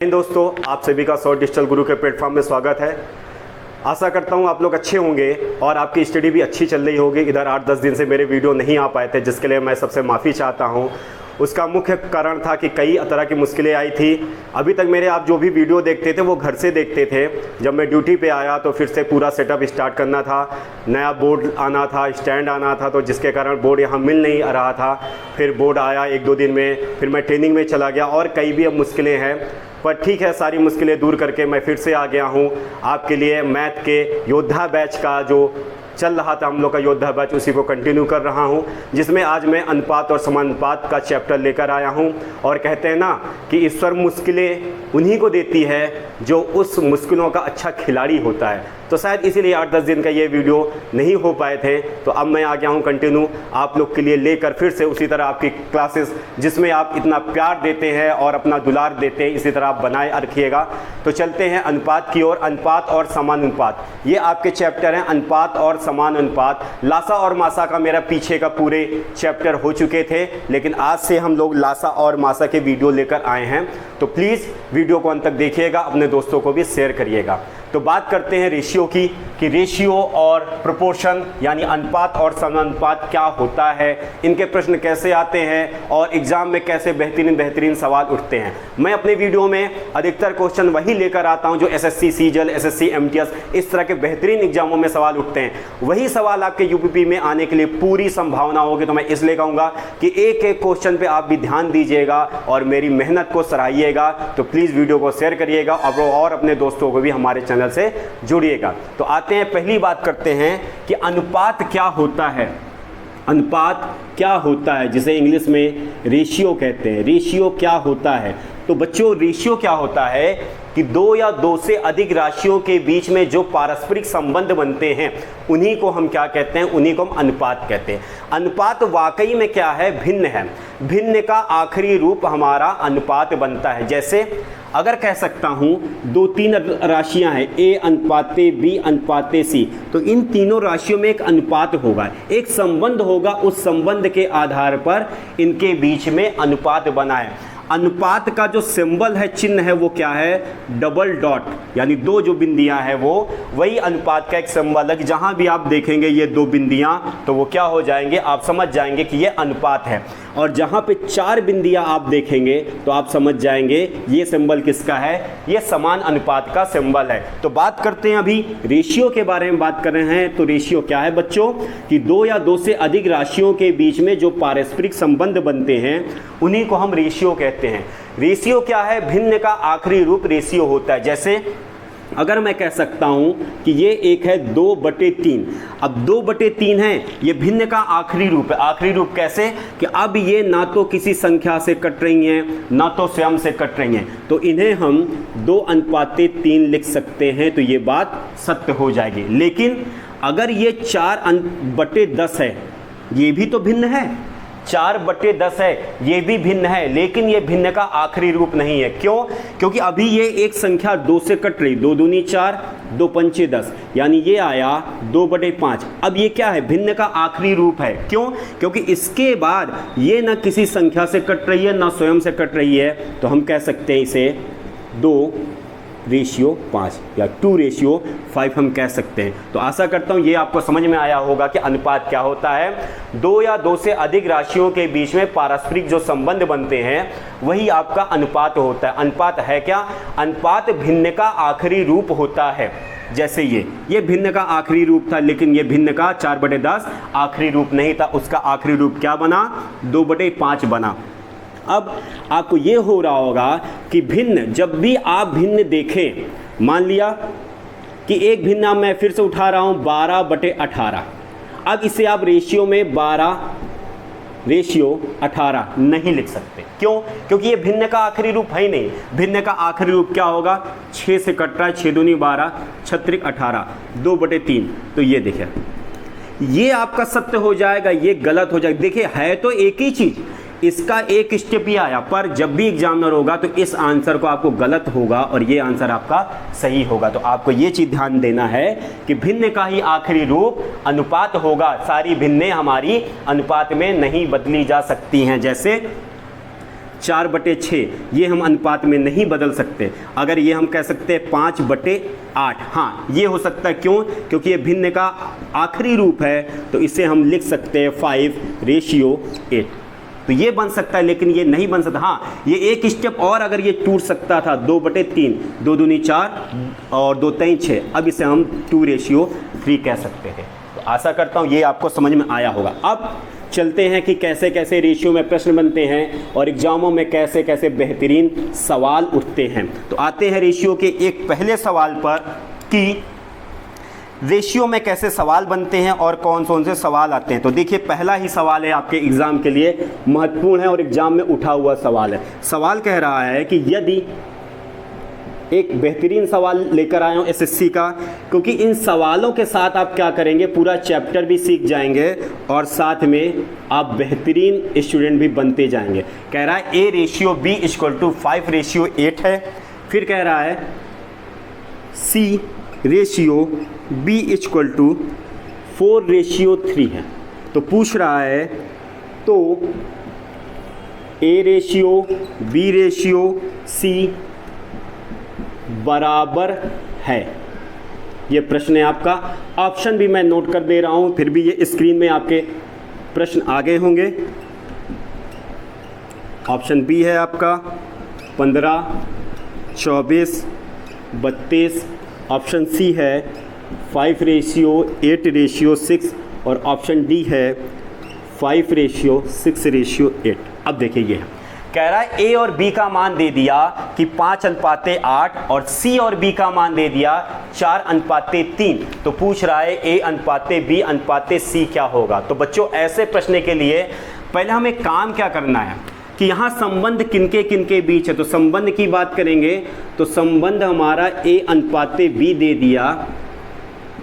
दोस्तों, आप सभी का सौ डिजिटल गुरु के प्लेटफॉर्म में स्वागत है। आशा करता हूं आप लोग अच्छे होंगे और आपकी स्टडी भी अच्छी चल रही होगी। इधर 8-10 दिन से मेरे वीडियो नहीं आ पाए थे, जिसके लिए मैं सबसे माफ़ी चाहता हूं। उसका मुख्य कारण था कि कई तरह की मुश्किलें आई थी। अभी तक मेरे आप जो भी वीडियो देखते थे वो घर से देखते थे। जब मैं ड्यूटी पे आया तो फिर से पूरा सेटअप स्टार्ट करना था, नया बोर्ड आना था, स्टैंड आना था, तो जिसके कारण बोर्ड यहाँ मिल नहीं रहा था। फिर बोर्ड आया 1-2 दिन में, फिर मैं ट्रेनिंग में चला गया और कई भी अब मुश्किलें हैं। पर ठीक है, सारी मुश्किलें दूर करके मैं फिर से आ गया हूँ आपके लिए। मैथ के योद्धा बैच का जो चल रहा था हम लोग का योद्धा बैच, उसी को कंटिन्यू कर रहा हूं, जिसमें आज मैं अनुपात और समानुपात का चैप्टर लेकर आया हूं। और कहते हैं ना कि ईश्वर मुश्किलें उन्हीं को देती है जो उस मुश्किलों का अच्छा खिलाड़ी होता है। तो शायद इसीलिए 8-10 दिन का ये वीडियो नहीं हो पाए थे। तो अब मैं आ गया हूँ कंटिन्यू आप लोग के लिए लेकर फिर से उसी तरह आपकी क्लासेस, जिसमें आप इतना प्यार देते हैं और अपना दुलार देते हैं, इसी तरह आप बनाए रखिएगा। तो चलते हैं अनुपात की ओर। अनुपात और समानुपात, ये आपके चैप्टर हैं, अनुपात और समानुपात। लासा और मासा का मेरा पीछे का पूरे चैप्टर हो चुके थे, लेकिन आज से हम लोग लासा और मासा के वीडियो लेकर आए हैं। तो प्लीज़ वीडियो को अंत तक देखिएगा, अपने दोस्तों को भी शेयर करिएगा। तो बात करते हैं रेशियो की, कि रेशियो और प्रोपोर्शन यानी अनुपात और समानुपात क्या होता है, इनके प्रश्न कैसे आते हैं और एग्जाम में कैसे बेहतरीन सवाल उठते हैं। मैं अपने वीडियो में अधिकतर क्वेश्चन वही लेकर आता हूं जो एसएससी सीजल, एसएससी एमटीएस, इस तरह के बेहतरीन एग्जामों में सवाल उठते हैं। वही सवाल आपके यूपीपी में आने के लिए पूरी संभावना होगी। तो मैं इसलिए कहूँगा कि एक एक क्वेश्चन पर आप भी ध्यान दीजिएगा और मेरी मेहनत को सराहिएगा। तो प्लीज़ वीडियो को शेयर करिएगा और अपने दोस्तों को भी हमारे चैनल से जुड़िएगा। तो आते हैं, पहली बात करते हैं कि अनुपात क्या होता है। अनुपात क्या होता है, जिसे इंग्लिश में रेशियो कहते हैं। रेशियो क्या होता है? तो बच्चों, रेशियो क्या होता है कि दो या दो से अधिक राशियों के बीच में जो पारस्परिक संबंध बनते हैं, उन्हीं को हम क्या कहते हैं? उन्हीं को हम अनुपात कहते हैं। अनुपात वाकई में क्या है? भिन्न है। भिन्न का आखिरी रूप हमारा अनुपात बनता है। जैसे अगर कह सकता हूं 2-3 राशियां हैं, ए अनुपाते बी अनुपाते सी, तो इन तीनों राशियों में एक अनुपात होगा, एक संबंध होगा। उस संबंध के आधार पर इनके बीच में अनुपात बना है। अनुपात का जो सिंबल है, चिन्ह है, वो क्या है? डबल डॉट, यानी दो जो बिंदियां हैं वो, वही अनुपात का एक सिंबल है। जहां भी आप देखेंगे ये दो बिंदियां, तो वो क्या हो जाएंगे? आप समझ जाएंगे कि ये अनुपात है। और जहां पे 4 बिंदियां आप देखेंगे तो आप समझ जाएंगे ये सिंबल किसका है? ये समान अनुपात का सिंबल है। तो बात करते हैं, अभी रेशियो के बारे में बात कर रहे हैं। तो रेशियो क्या है बच्चों? कि दो या दो से अधिक राशियों के बीच में जो पारस्परिक संबंध बनते हैं, उन्हीं को हम रेशियो कहते हैं। रेशियो क्या है? भिन्न का आखिरी रूप रेशियो होता है। जैसे अगर मैं कह सकता हूं कि ये एक है 2/3, अब 2/3 है, ये भिन्न का आखिरी रूप है। आखिरी रूप कैसे? कि अब ये ना तो किसी संख्या से कट रही हैं, ना तो स्वयं से कट रही हैं, तो इन्हें हम 2:3 लिख सकते हैं। तो ये बात सत्य हो जाएगी। लेकिन अगर ये 4/10 है, ये भी तो भिन्न है। 4/10 है, ये भी भिन्न है, लेकिन ये भिन्न का आखिरी रूप नहीं है। क्यों? क्योंकि अभी ये एक संख्या 2 से कट रही, 2 दूनी 4, 2 पंचे 10, यानी ये आया 2/5। अब ये क्या है? भिन्न का आखिरी रूप है। क्यों? क्योंकि इसके बाद ये ना किसी संख्या से कट रही है, ना स्वयं से कट रही है। तो हम कह सकते हैं इसे 2:5 या 2:5 हम कह सकते हैं। तो आशा करता हूं ये आपको समझ में आया होगा कि अनुपात क्या होता है। दो या दो से अधिक राशियों के बीच में पारस्परिक जो संबंध बनते हैं, वही आपका अनुपात होता है। अनुपात है क्या? अनुपात भिन्न का आखिरी रूप होता है। जैसे ये भिन्न का आखिरी रूप था, लेकिन ये भिन्न का 4/10 आखिरी रूप नहीं था। उसका आखिरी रूप क्या बना? 2/5 बना। अब आपको ये हो रहा होगा कि भिन्न, जब भी आप भिन्न देखें, मान लिया कि एक भिन्न मैं फिर से उठा रहा हूं 12/18, अब इसे आप रेशियो में 12:18 नहीं लिख सकते। क्यों? क्योंकि ये भिन्न का आखिरी रूप है ही नहीं। भिन्न का आखिरी रूप क्या होगा? 6 से कट रहा है, 6 दूनी 12, 6 18, 2/3। तो ये देखिए, ये आपका सत्य हो जाएगा, ये गलत हो जाएगा। देखिए, है तो एक ही चीज, इसका एक स्टेप ही आया, पर जब भी एग्जामिनर होगा तो इस आंसर को आपको गलत होगा और ये आंसर आपका सही होगा। तो आपको ये चीज ध्यान देना है कि भिन्न का ही आखिरी रूप अनुपात होगा। सारी भिन्नें हमारी अनुपात में नहीं बदली जा सकती हैं। जैसे 4/6 ये हम अनुपात में नहीं बदल सकते। अगर ये हम कह सकते हैं 5/8, हाँ ये हो सकता है। क्यों? क्योंकि ये भिन्न का आखिरी रूप है, तो इसे हम लिख सकते हैं 5:8। तो ये बन सकता है, लेकिन ये नहीं बन सकता। हाँ, ये एक स्टेप और अगर ये टूट सकता था, 2/3, 2 दूनी 4 और 2 3 6, अब इसे हम 2:3 कह सकते थे। तो आशा करता हूँ ये आपको समझ में आया होगा। अब चलते हैं कि कैसे कैसे रेशियो में प्रश्न बनते हैं और एग्जामों में कैसे कैसे बेहतरीन सवाल उठते हैं। तो आते हैं रेशियो के एक पहले सवाल पर कि रेशियो में कैसे सवाल बनते हैं और कौन से सवाल आते हैं। तो देखिए, पहला ही सवाल है आपके एग्ज़ाम के लिए महत्वपूर्ण है और एग्ज़ाम में उठा हुआ सवाल है। सवाल कह रहा है कि यदि, एक बेहतरीन सवाल लेकर आया हूँ एसएससी का, क्योंकि इन सवालों के साथ आप क्या करेंगे, पूरा चैप्टर भी सीख जाएंगे और साथ में आप बेहतरीन स्टूडेंट भी बनते जाएंगे। कह रहा है A/B = 5:8 है। फिर कह रहा है C/B = 4:3 है। तो पूछ रहा है तो A/B/C बराबर है, ये प्रश्न है आपका। ऑप्शन भी मैं नोट कर दे रहा हूं, फिर भी ये स्क्रीन में आपके प्रश्न आगे होंगे। ऑप्शन बी है आपका 15, 24, 32। ऑप्शन सी है 5:8:6 और ऑप्शन डी है 5:6:8। अब देखिए, ये कह रहा है ए और बी का मान दे दिया कि 5:8 और सी और बी का मान दे दिया 4:3। तो पूछ रहा है A/B/C क्या होगा। तो बच्चों, ऐसे प्रश्न के लिए पहले हमें काम क्या करना है कि यहाँ संबंध किनके बीच है। तो संबंध की बात करेंगे तो संबंध हमारा A/B दे दिया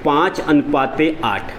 5:8।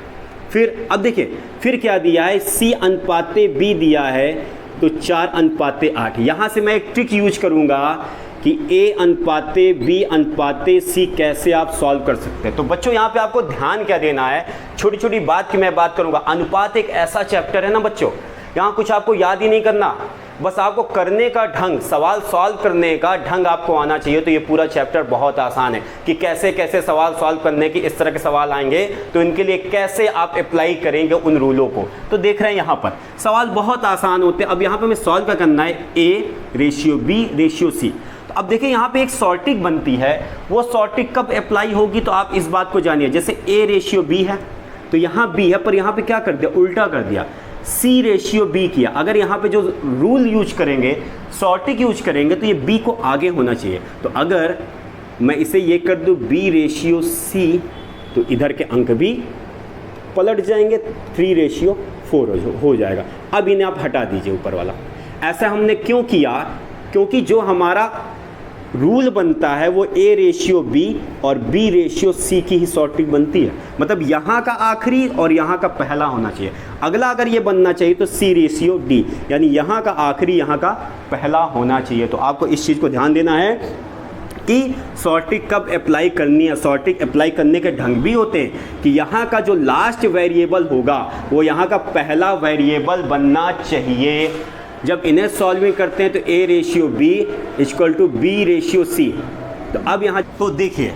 फिर अब देखिए, फिर क्या दिया है, C/B दिया है तो 4:8। यहाँ से मैं एक ट्रिक यूज करूँगा कि A/B/C कैसे आप सॉल्व कर सकते हैं। तो बच्चों, यहाँ पे आपको ध्यान क्या देना है, छोटी छोटी बात की मैं बात करूँगा। अनुपात एक ऐसा चैप्टर है ना बच्चों, यहाँ कुछ आपको याद ही नहीं करना, बस आपको करने का ढंग, सवाल सॉल्व करने का ढंग आपको आना चाहिए। तो ये पूरा चैप्टर बहुत आसान है कि कैसे कैसे सवाल सॉल्व करने की, इस तरह के सवाल आएंगे तो इनके लिए कैसे आप अप्लाई करेंगे उन रूलों को। तो देख रहे हैं यहाँ पर सवाल बहुत आसान होते हैं। अब यहाँ पे हमें सॉल्व क्या करना है, A/B/C। तो अब देखिए, यहाँ पे एक सॉर्टिंग बनती है, वो सॉर्टिंग कब अप्लाई होगी तो आप इस बात को जानिए। जैसे A/B है तो यहाँ B है, पर यहाँ पे क्या कर दिया, उल्टा कर दिया, C/B किया। अगर यहाँ पे जो रूल यूज करेंगे, सॉर्टिंग यूज करेंगे, तो ये B को आगे होना चाहिए। तो अगर मैं इसे ये कर दूँ B/C, तो इधर के अंक भी पलट जाएंगे, 3/4 हो जाएगा। अब इन्हें आप हटा दीजिए ऊपर वाला। ऐसा हमने क्यों किया, क्योंकि जो हमारा रूल बनता है वो A/B और B/C की ही सॉर्टिंग बनती है। मतलब यहाँ का आखिरी और यहाँ का पहला होना चाहिए। अगला अगर ये बनना चाहिए तो C/D, यानी यहाँ का आखिरी यहाँ का पहला होना चाहिए। तो आपको इस चीज़ को ध्यान देना है कि सॉर्टिंग कब अप्लाई करनी है। सॉर्टिंग अप्लाई करने के ढंग भी होते हैं कि यहाँ का जो लास्ट वेरिएबल होगा वो यहाँ का पहला वेरिएबल बनना चाहिए। जब इन्हें सॉल्विंग करते हैं तो A/B = B/C। तो अब यहाँ तो देखिए,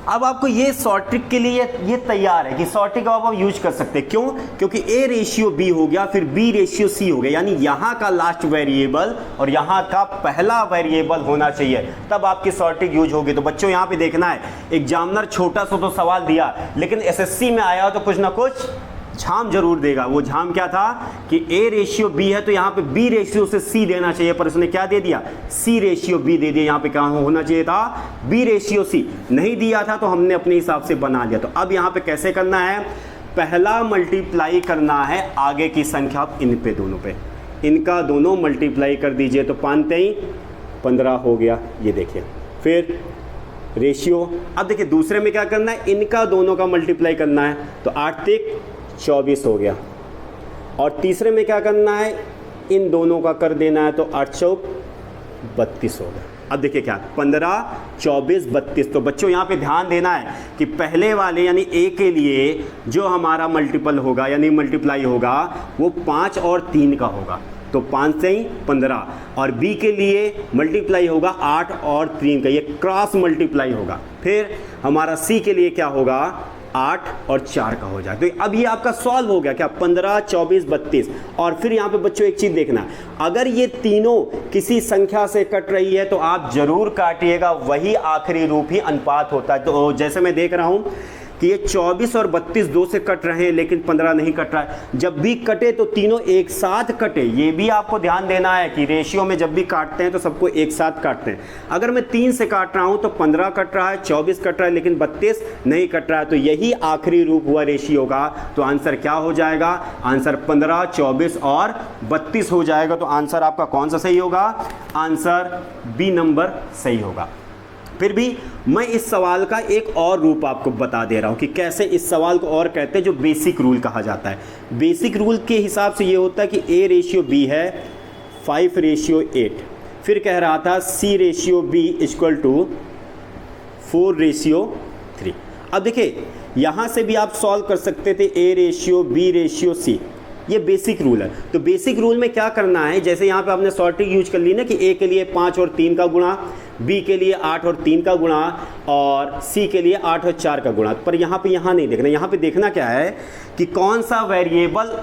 अब आपको ये सॉर्टिंग के लिए ये तैयार है कि सॉर्टिंग अब आप यूज कर सकते हैं। क्यों? क्योंकि A/B हो गया, फिर B/C हो गया, यानी यहाँ का लास्ट वेरिएबल और यहाँ का पहला वेरिएबल होना चाहिए, तब आपकी सॉर्टिंग यूज होगी। तो बच्चों, यहाँ पे देखना है, एग्जामिनर छोटा सा तो सवाल दिया, लेकिन SSC में आया तो कुछ ना कुछ झाम जरूर देगा। वो झाम क्या था कि A/B है तो यहाँ पे B/C देना चाहिए, पर उसने क्या दे दिया, C/B दे दिया। यहाँ पे क्या होना चाहिए था, B/C नहीं दिया था, तो हमने अपने हिसाब से बना दिया। तो अब यहाँ पे कैसे करना है, पहला मल्टीप्लाई करना है आगे की संख्या इन पे, दोनों पे, इनका दोनों मल्टीप्लाई कर दीजिए। तो 5 15 हो गया, ये देखिए। फिर रेशियो, अब देखिए दूसरे में क्या करना है, इनका दोनों का मल्टीप्लाई करना है, तो 8 24 हो गया। और तीसरे में क्या करना है, इन दोनों का कर देना है, तो 8 चौक 32 हो गया। अब देखिए क्या, 15 24 32। तो बच्चों, यहाँ पे ध्यान देना है कि पहले वाले यानी A के लिए जो हमारा मल्टीपल होगा यानी मल्टीप्लाई होगा वो 5 और 3 का होगा। तो 5 से 15, और बी के लिए मल्टीप्लाई होगा 8 और 3 का, ये क्रॉस मल्टीप्लाई होगा। फिर हमारा सी के लिए क्या होगा, 8 और 4 का हो जाए। तो अब ये आपका सॉल्व हो गया क्या, 15, 24, 32। और फिर यहाँ पे बच्चों एक चीज़ देखना, अगर ये तीनों किसी संख्या से कट रही है तो आप जरूर काटिएगा, वही आखिरी रूप ही अनुपात होता है। तो जैसे मैं देख रहा हूँ कि ये 24 और 32 दो से कट रहे हैं लेकिन 15 नहीं कट रहा है। जब भी कटे तो तीनों एक साथ कटे, ये भी आपको ध्यान देना है कि रेशियो में जब भी काटते हैं तो सबको एक साथ काटते हैं। अगर मैं 3 से काट रहा हूं तो 15 कट रहा है, 24 कट रहा है, लेकिन 32 नहीं कट रहा है, तो यही आखिरी रूप हुआ रेशियो का। तो आंसर क्या हो जाएगा, आंसर 15, 24 और 32 हो जाएगा। तो आंसर आपका कौन सा सही होगा, आंसर बी नंबर सही होगा। फिर भी मैं इस सवाल का एक और रूप आपको बता दे रहा हूं कि कैसे इस सवाल को और कहते हैं, जो बेसिक रूल कहा जाता है। बेसिक रूल के हिसाब से ये होता है कि A रेशियो B है 5:8। फिर कह रहा था C ratio B equal to 4:3। अब देखिए यहां से भी आप सॉल्व कर सकते थे A ratio B ratio C, ये बेसिक रूल है। तो बेसिक रूल में क्या करना है, जैसे यहाँ पे आपने सॉर्टिंग यूज कर ली ना कि A के लिए 5 और 3 का गुणा, B के लिए 8 और 3 का गुणा, और C के लिए 8 और 4 का गुणा। पर यहाँ नहीं देखना, यहाँ पे देखना क्या है कि कौन सा वेरिएबल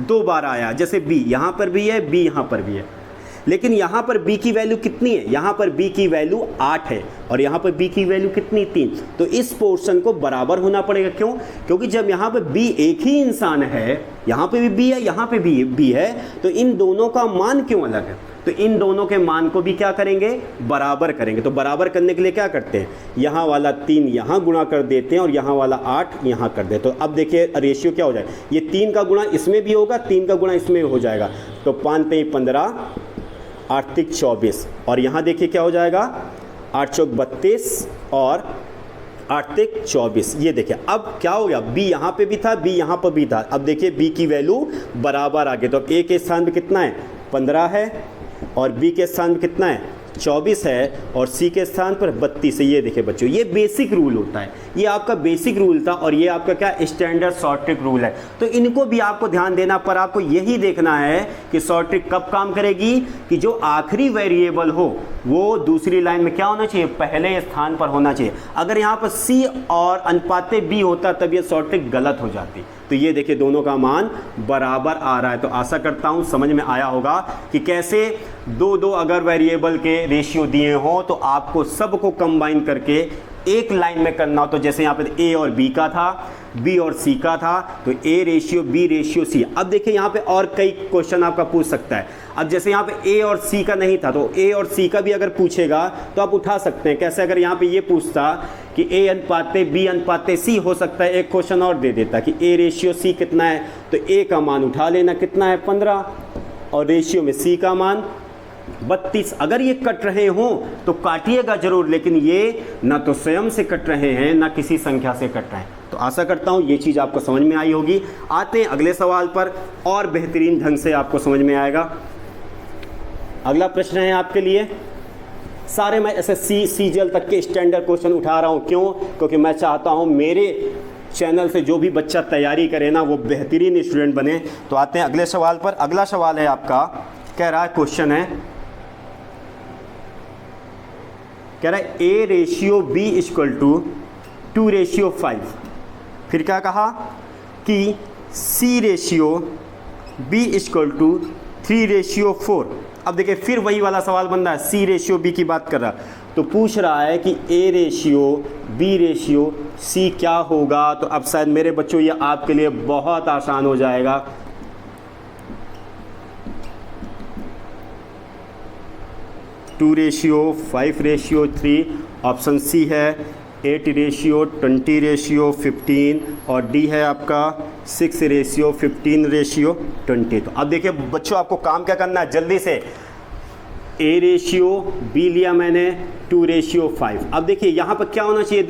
2 बार आया। जैसे B यहाँ पर भी है, B यहाँ पर भी है, लेकिन यहाँ पर B की वैल्यू कितनी है, यहाँ पर B की वैल्यू 8 है और यहाँ पर B की वैल्यू कितनी, 3। तो इस पोर्शन को बराबर होना पड़ेगा। क्यों, क्योंकि जब यहाँ पर B एक ही इंसान है, यहाँ पे भी B है, यहाँ पे भी B है, तो इन दोनों का मान क्यों अलग है। तो इन दोनों के मान को भी क्या करेंगे, बराबर करेंगे। तो बराबर करने के लिए क्या करते हैं, यहाँ वाला 3 यहाँ गुणा कर देते हैं और यहाँ वाला 8 यहाँ कर देते हैं। तो अब देखिए रेशियो क्या हो जाए, ये 3 का गुणा इसमें भी होगा, 3 का गुणा इसमें हो जाएगा। तो 5 3 15, 8 3 24, और यहाँ देखिए क्या हो जाएगा, 8 चौक 32 और 8 3 24। ये देखिए अब क्या हो गया, B यहाँ पे भी था, B यहाँ पर भी था। अब देखिए B की वैल्यू बराबर आ गई। तो अब A के स्थान पे कितना है, 15 है, और B के स्थान पर कितना है, 24 है, और C के स्थान पर 32 है। ये देखिए बच्चों, ये बेसिक रूल होता है, ये आपका बेसिक रूल था, और ये आपका क्या स्टैंडर्ड शॉर्ट ट्रिक रूल है। तो इनको भी आपको ध्यान देना, पर आपको यही देखना है कि शॉर्ट ट्रिक कब काम करेगी, कि जो आखिरी वेरिएबल हो वो दूसरी लाइन में क्या होना चाहिए, पहले स्थान पर होना चाहिए। अगर यहाँ पर C और अनुपाते B होता तब ये शॉर्ट ट्रिक गलत हो जाती। तो ये देखिए दोनों का मान बराबर आ रहा है। तो आशा करता हूँ समझ में आया होगा कि कैसे दो अगर वेरिएबल के रेशियो दिए हों तो आपको सबको कंबाइन करके एक लाइन में करना हो। तो जैसे यहाँ पे A और B का था, B और C का था, तो A ratio B ratio C। अब देखिए यहाँ पे और कई क्वेश्चन आपका पूछ सकता है। अब जैसे यहाँ पे A और C का नहीं था तो A और C का भी अगर पूछेगा तो आप उठा सकते हैं। कैसे, अगर यहाँ पे ये पूछता कि A अनुपाते B अनुपाते C, हो सकता है एक क्वेश्चन और दे देता कि A रेशियो C कितना है, तो A का मान उठा लेना, कितना है 15, और रेशियो में C का मान 32। अगर ये कट रहे हों तो काटिएगा जरूर, लेकिन ये ना तो स्वयं से कट रहे हैं ना किसी संख्या से कट रहे हैं। तो आशा करता हूं ये चीज़ आपको समझ में आई होगी। आते हैं अगले सवाल पर, और बेहतरीन ढंग से आपको समझ में आएगा। अगला प्रश्न है आपके लिए, सारे मैं SSC CGL तक के स्टैंडर्ड क्वेश्चन उठा रहा हूं। क्यों, क्योंकि मैं चाहता हूं मेरे चैनल से जो भी बच्चा तैयारी करे ना वो बेहतरीन स्टूडेंट बने। तो आते हैं अगले सवाल पर। अगला सवाल है आपका, कह रहा है क्वेश्चन है, कह रहा है A ratio B equal to 2:5। फिर क्या कहा कि C ratio B equal to 3:4। अब देखिए फिर वही वाला सवाल बन रहा है, C रेशियो B की बात कर रहा है, तो पूछ रहा है कि A ratio B ratio C क्या होगा। तो अब शायद मेरे बच्चों ये आपके लिए बहुत आसान हो जाएगा। टू रेशियो 5:3, ऑप्शन सी है 8:20:15, और डी है आपका 6:15:20। तो अब देखिए बच्चों आपको काम क्या करना है, जल्दी से A रेशियो B लिया मैंने 2:5। अब देखिए यहाँ पर क्या होना चाहिए,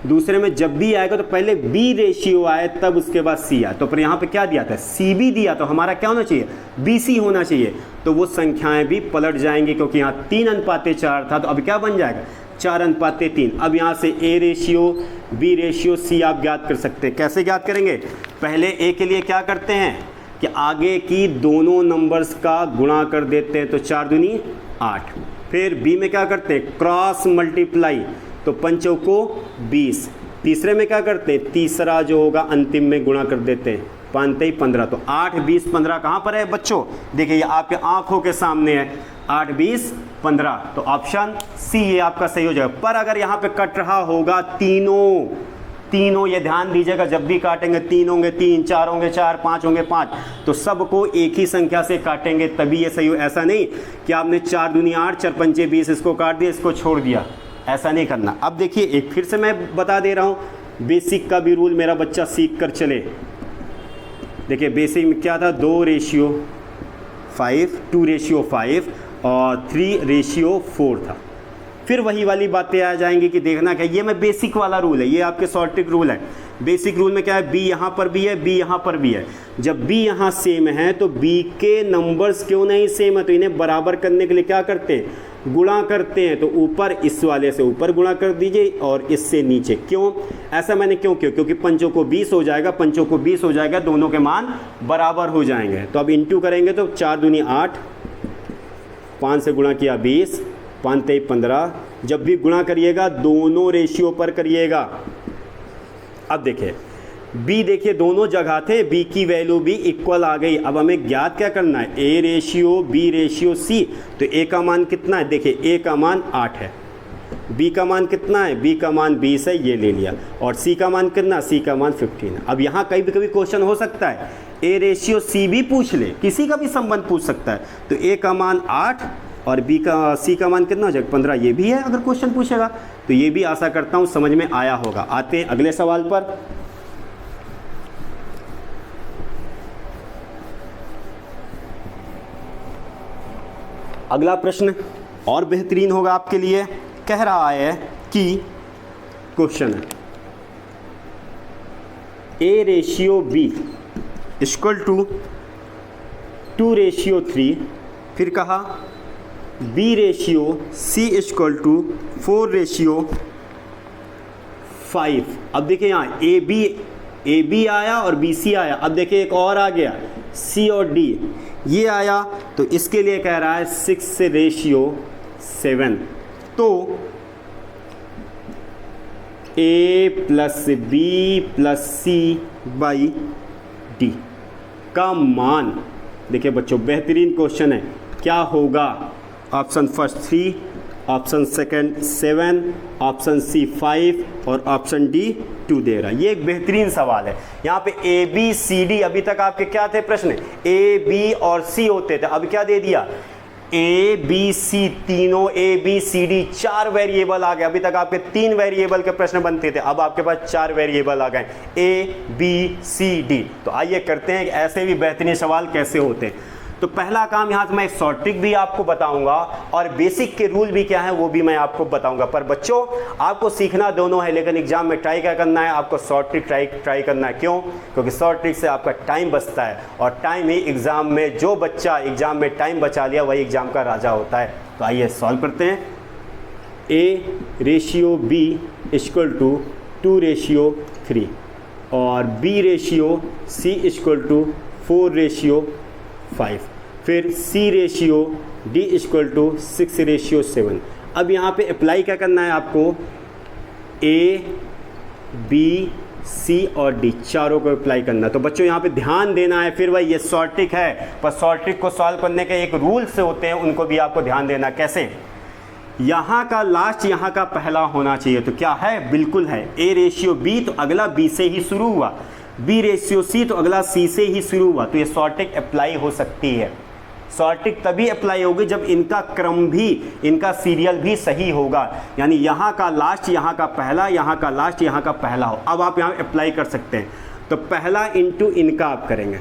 दूसरे में जब भी आएगा तो पहले B रेशियो आए तब उसके बाद C आए। तो पर यहाँ पे क्या दिया था, CB दिया, तो हमारा क्या होना चाहिए, BC होना चाहिए। तो वो संख्याएं भी पलट जाएंगी, क्योंकि यहाँ 3:4 था, तो अब क्या बन जाएगा 4:3। अब यहाँ से A ratio B ratio C आप ज्ञात कर सकते हैं। कैसे ज्ञात करेंगे, पहले A के लिए क्या करते हैं, कि आगे की दोनों नंबर्स का गुणा कर देते हैं, तो 4 दूनी 8। फिर बी में क्या करते हैं, क्रॉस मल्टीप्लाई, तो 5 चौको 20। तीसरे में क्या करते हैं, तीसरा जो होगा अंतिम में गुणा कर देते हैं, 5 3 15। तो 8 20 15 कहाँ पर है बच्चों, देखिए ये आपके आंखों के सामने है, 8 20 15। तो ऑप्शन सी ये आपका सही हो जाएगा। पर अगर यहाँ पे कट रहा होगा तीनों ये ध्यान दीजिएगा, जब भी काटेंगे 3 होंगे 3, 4 होंगे 4, 5 होंगे 5, तो सबको एक ही संख्या से काटेंगे तभी ये सही हो। ऐसा नहीं कि आपने 4 दूनी 8, 4 पंचे 20, इसको काट दिया इसको छोड़ दिया, ऐसा नहीं करना। अब देखिए एक फिर से मैं बता दे रहा हूँ, बेसिक का भी रूल मेरा बच्चा सीख कर चले। देखिए बेसिक में क्या था, 2:5, 2:5 और 3:4 था। फिर वही वाली बातें आ जाएंगी कि देखना क्या, ये मैं बेसिक वाला रूल है, ये आपके शॉर्ट ट्रिक रूल है। बेसिक रूल में क्या है, बी यहाँ पर भी है, बी यहाँ पर भी है। जब बी यहाँ सेम है तो बी के नंबर्स क्यों नहीं सेम है, तो इन्हें बराबर करने के लिए क्या करते हैं, गुणा करते हैं। तो ऊपर इस वाले से ऊपर गुणा कर दीजिए और इससे नीचे। क्यों ऐसा मैंने क्यों किया, क्योंकि पंचों को 20 हो जाएगा, पंचों को 20 हो जाएगा, दोनों के मान बराबर हो जाएंगे। तो अब इंटू करेंगे तो 4 दूनी 8, 5 से गुणा किया 20, 5 3 15। जब भी गुणा करिएगा दोनों रेशियो पर करिएगा। अब देखिए b, देखिए दोनों जगह थे, b की वैल्यू भी इक्वल आ गई। अब हमें ज्ञात क्या करना है, a:b:c। तो a का मान कितना है, देखिए a का मान 8 है, b का मान कितना है, b का मान 20 है, ये ले लिया। और c का मान कितना, c का मान 15 है। अब यहाँ कभी कभी क्वेश्चन हो सकता है a:c भी पूछ ले, किसी का भी संबंध पूछ सकता है। तो a का मान 8 और c का मान कितना हो जाएगा, 15, ये भी है अगर क्वेश्चन पूछेगा। तो ये भी आशा करता हूँ समझ में आया होगा। आते हैं अगले सवाल पर। अगला प्रश्न और बेहतरीन होगा आपके लिए। कह रहा है कि क्वेश्चन है a:b = 2:3। फिर कहा b:c = 4:5। अब देखिए यहाँ ए बी आया और बी सी आया। अब देखिए एक और आ गया c और d, ये आया। तो इसके लिए कह रहा है 6:7। तो a + b + c/d का मान, देखिए बच्चों बेहतरीन क्वेश्चन है, क्या होगा। Option first 3, option second 7, option C 5 और ऑप्शन डी 2 दे रहा है। ये एक बेहतरीन सवाल है। यहाँ पे ए बी सी डी, अभी तक आपके क्या थे प्रश्न, ए बी और सी होते थे, अब क्या दे दिया, ए बी सी, तीनों A B C D 4 variable आ गए। अभी तक आपके 3 वेरिएबल के प्रश्न बनते थे, अब आपके पास 4 वेरिएबल आ गए, ए बी सी डी। तो आइए करते हैं ऐसे भी बेहतरीन सवाल कैसे होते हैं। तो पहला काम यहाँ से मैं एक शॉर्ट ट्रिक भी आपको बताऊंगा और बेसिक के रूल भी क्या है वो भी मैं आपको बताऊंगा। पर बच्चों आपको सीखना दोनों है, लेकिन एग्जाम में ट्राई क्या करना है, आपको शॉर्ट ट्रिक ट्राई करना है। क्यों, क्योंकि शॉर्ट ट्रिक से आपका टाइम बचता है और टाइम ही एग्जाम में, जो बच्चा एग्जाम में टाइम बचा लिया वही एग्जाम का राजा होता है। तो आइए सॉल्व करते हैं। a:b = 2:3 और b:c = 4:5। फिर c:d = 6:7। अब यहाँ पे अप्लाई क्या करना है आपको, a, b, c और d चारों को अप्लाई करना है। तो बच्चों यहाँ पे ध्यान देना है, फिर भाई ये शॉर्ट ट्रिक है, पर शॉर्ट ट्रिक को सॉल्व करने के एक रूल से होते हैं, उनको भी आपको ध्यान देना। कैसे, यहाँ का लास्ट यहाँ का पहला होना चाहिए। तो क्या है, बिल्कुल है। a:b तो अगला b से ही शुरू हुआ, b:c तो अगला c से ही शुरू हुआ। तो ये शॉर्ट ट्रिक अप्लाई हो सकती है। शॉर्ट ट्रिक तभी अप्लाई होगी जब इनका क्रम भी, इनका सीरियल भी सही होगा, यानी यहाँ का लास्ट यहाँ का पहला, यहाँ का लास्ट यहाँ का पहला हो। अब आप यहाँ अप्लाई कर सकते हैं। तो पहला इंटू इनका आप करेंगे,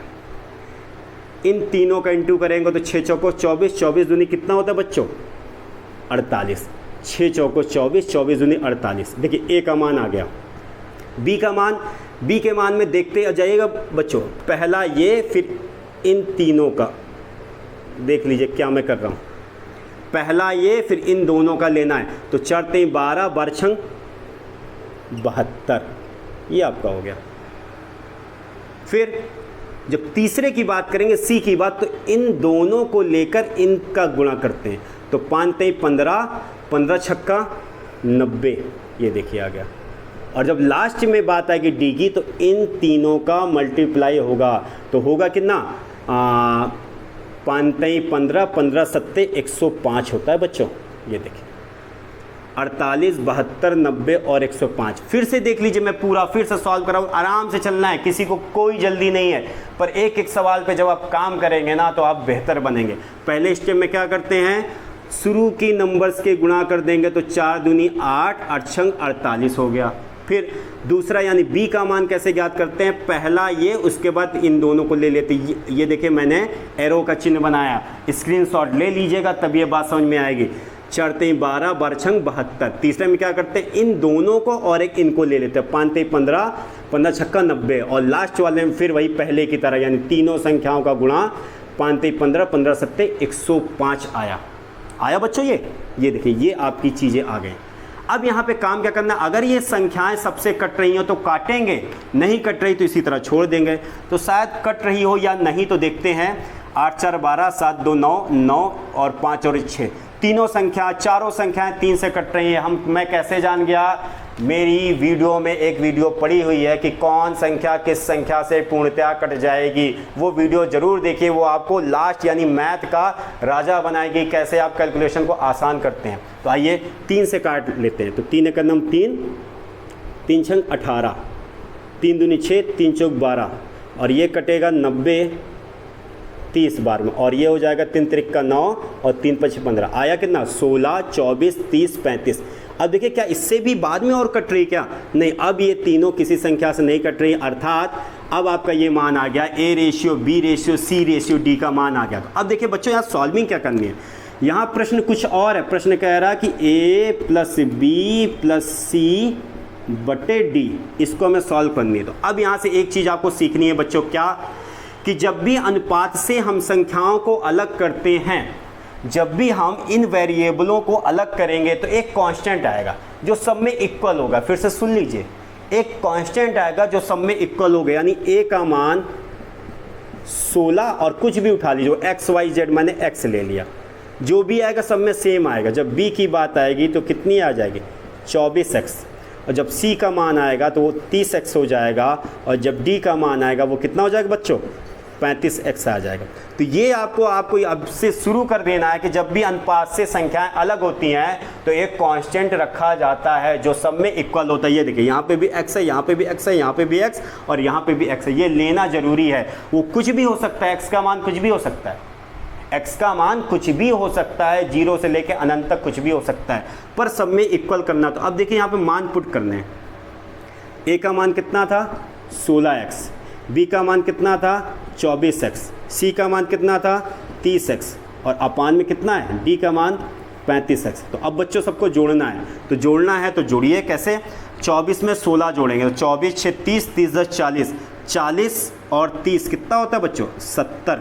इन तीनों का इंटू करेंगे तो 6 चौको 24, 24 दूनी कितना होता है बच्चों, 48। 6 चौको 24, 24 दूनी 48। देखिए a का मान आ गया, b का मान, b के मान में देखते जाइएगा बच्चों, पहला ये, फिर इन तीनों का देख लीजिए क्या मैं कर रहा हूँ, पहला ये फिर इन दोनों का लेना है। तो 4 3 12, 12 6 72, ये आपका हो गया। फिर जब तीसरे की बात करेंगे सी की बात, तो इन दोनों को लेकर इनका गुणा करते हैं। तो 5 3 15, 15 छक्का 90, ये देखिए आ गया। और जब लास्ट में बात आएगी डी की, तो इन तीनों का मल्टीप्लाई होगा, तो होगा कितना 5 3 15, 15 7 105 होता है बच्चों। ये देखिए 48, 72, 90 और 105। फिर से देख लीजिए, मैं पूरा फिर से सॉल्व कर रहा हूँ, आराम से चलना है, किसी को कोई जल्दी नहीं है, पर एक एक सवाल पे जब आप काम करेंगे ना तो आप बेहतर बनेंगे। पहले स्टेप में क्या करते हैं, शुरू की नंबर्स के गुणा कर देंगे, तो 4 दूनी 8, 8 छंग 48 हो गया। फिर दूसरा यानी बी का मान कैसे ज्ञात करते हैं, पहला ये, उसके बाद इन दोनों को ले लेते। ये देखिए मैंने एरो का चिन्ह बनाया, स्क्रीनशॉट ले लीजिएगा, तब ये बात समझ में आएगी। 4 3 12, 12 छंग 72। तीसरे में क्या करते हैं, इन दोनों को और एक इनको ले लेते हैं, 5 3 15, 15 छक्का 90। और लास्ट वाले में फिर वही पहले की तरह, यानी तीनों संख्याओं का गुणा, 5 3 15, 15 7 105 आया बच्चों। ये देखिए ये आपकी चीज़ें आ गई। अब यहाँ पे काम क्या करना है, अगर ये संख्याएं सबसे कट रही हो तो काटेंगे, नहीं कट रही तो इसी तरह छोड़ देंगे। तो शायद कट रही हो या नहीं, तो देखते हैं। 8 4 12, 7 2 9, 9 और 5 और 6, तीनों संख्या, चारों संख्याएं 3 से कट रही है। मैं कैसे जान गया, मेरी वीडियो में एक वीडियो पड़ी हुई है कि कौन संख्या किस संख्या से पूर्णतया कट जाएगी, वो वीडियो जरूर देखिए, वो आपको लास्ट यानी मैथ का राजा बनाएगी, कैसे आप कैलकुलेशन को आसान करते हैं। तो आइए 3 से काट लेते हैं। तो 3 एक नम 3, 3 छंग 18, 3 दूनी 6, 3 चौक 12, और ये कटेगा 90 30 बार में, और ये हो जाएगा 3 त्रिक का 9 और 3 5 15, आया कितना 16 24 30 35। अब देखिए क्या इससे भी बाद में और कट रही क्या, नहीं, अब ये तीनों किसी संख्या से नहीं कट रही, अर्थात अब आपका ये मान आ गया A ratio B ratio C ratio D का मान आ गया। तो अब देखिए बच्चों यहाँ सॉल्विंग क्या करनी है, यहाँ प्रश्न कुछ और है। प्रश्न कह रहा है कि A plus B plus C बटे D, इसको हमें सॉल्व करनी है। तो अब यहाँ से एक चीज़ आपको सीखनी है बच्चों, क्या कि जब भी अनुपात से हम संख्याओं को अलग करते हैं, जब भी हम इन वेरिएबलों को अलग करेंगे, तो एक कांस्टेंट आएगा जो सब में इक्वल होगा। फिर से सुन लीजिए, एक कांस्टेंट आएगा जो सब में इक्वल होगा, यानी A का मान 16 और कुछ भी उठा लीजिए, एक्स वाई जेड, मैंने x ले लिया, जो भी आएगा सब में सेम आएगा। जब B की बात आएगी तो कितनी आ जाएगी 24x, और जब C का मान आएगा तो वो 30x हो जाएगा, और जब D का मान आएगा वो कितना हो जाएगा बच्चों 35x आ जाएगा। तो ये आपको अब से शुरू कर देना है कि जब भी अनुपात से संख्याएं अलग होती हैं तो एक कांस्टेंट रखा जाता है जो सब में इक्वल होता है। ये देखिए यहाँ पे भी x है, यहाँ पे भी x है, यहाँ पे भी x और यहाँ पे भी x है, ये लेना जरूरी है। वो कुछ भी हो सकता है, x का मान कुछ भी हो सकता है, x का मान कुछ भी हो सकता है, 0 से लेकर अनंत तक कुछ भी हो सकता है, पर सब में इक्वल करना। तो अब देखिए यहाँ पे मान पुट करने हैं। a का मान कितना था 16x, b का मान कितना था 24x, c का मान कितना था 30x, और अपान में कितना है d का मान 35x। तो अब बच्चों सबको जोड़ना है, तो जोड़ना है तो जोड़िए कैसे, 24 में 16 जोड़ेंगे तो 24 6 30, 30 10 40, 40 और 30 कितना होता है बच्चों 70,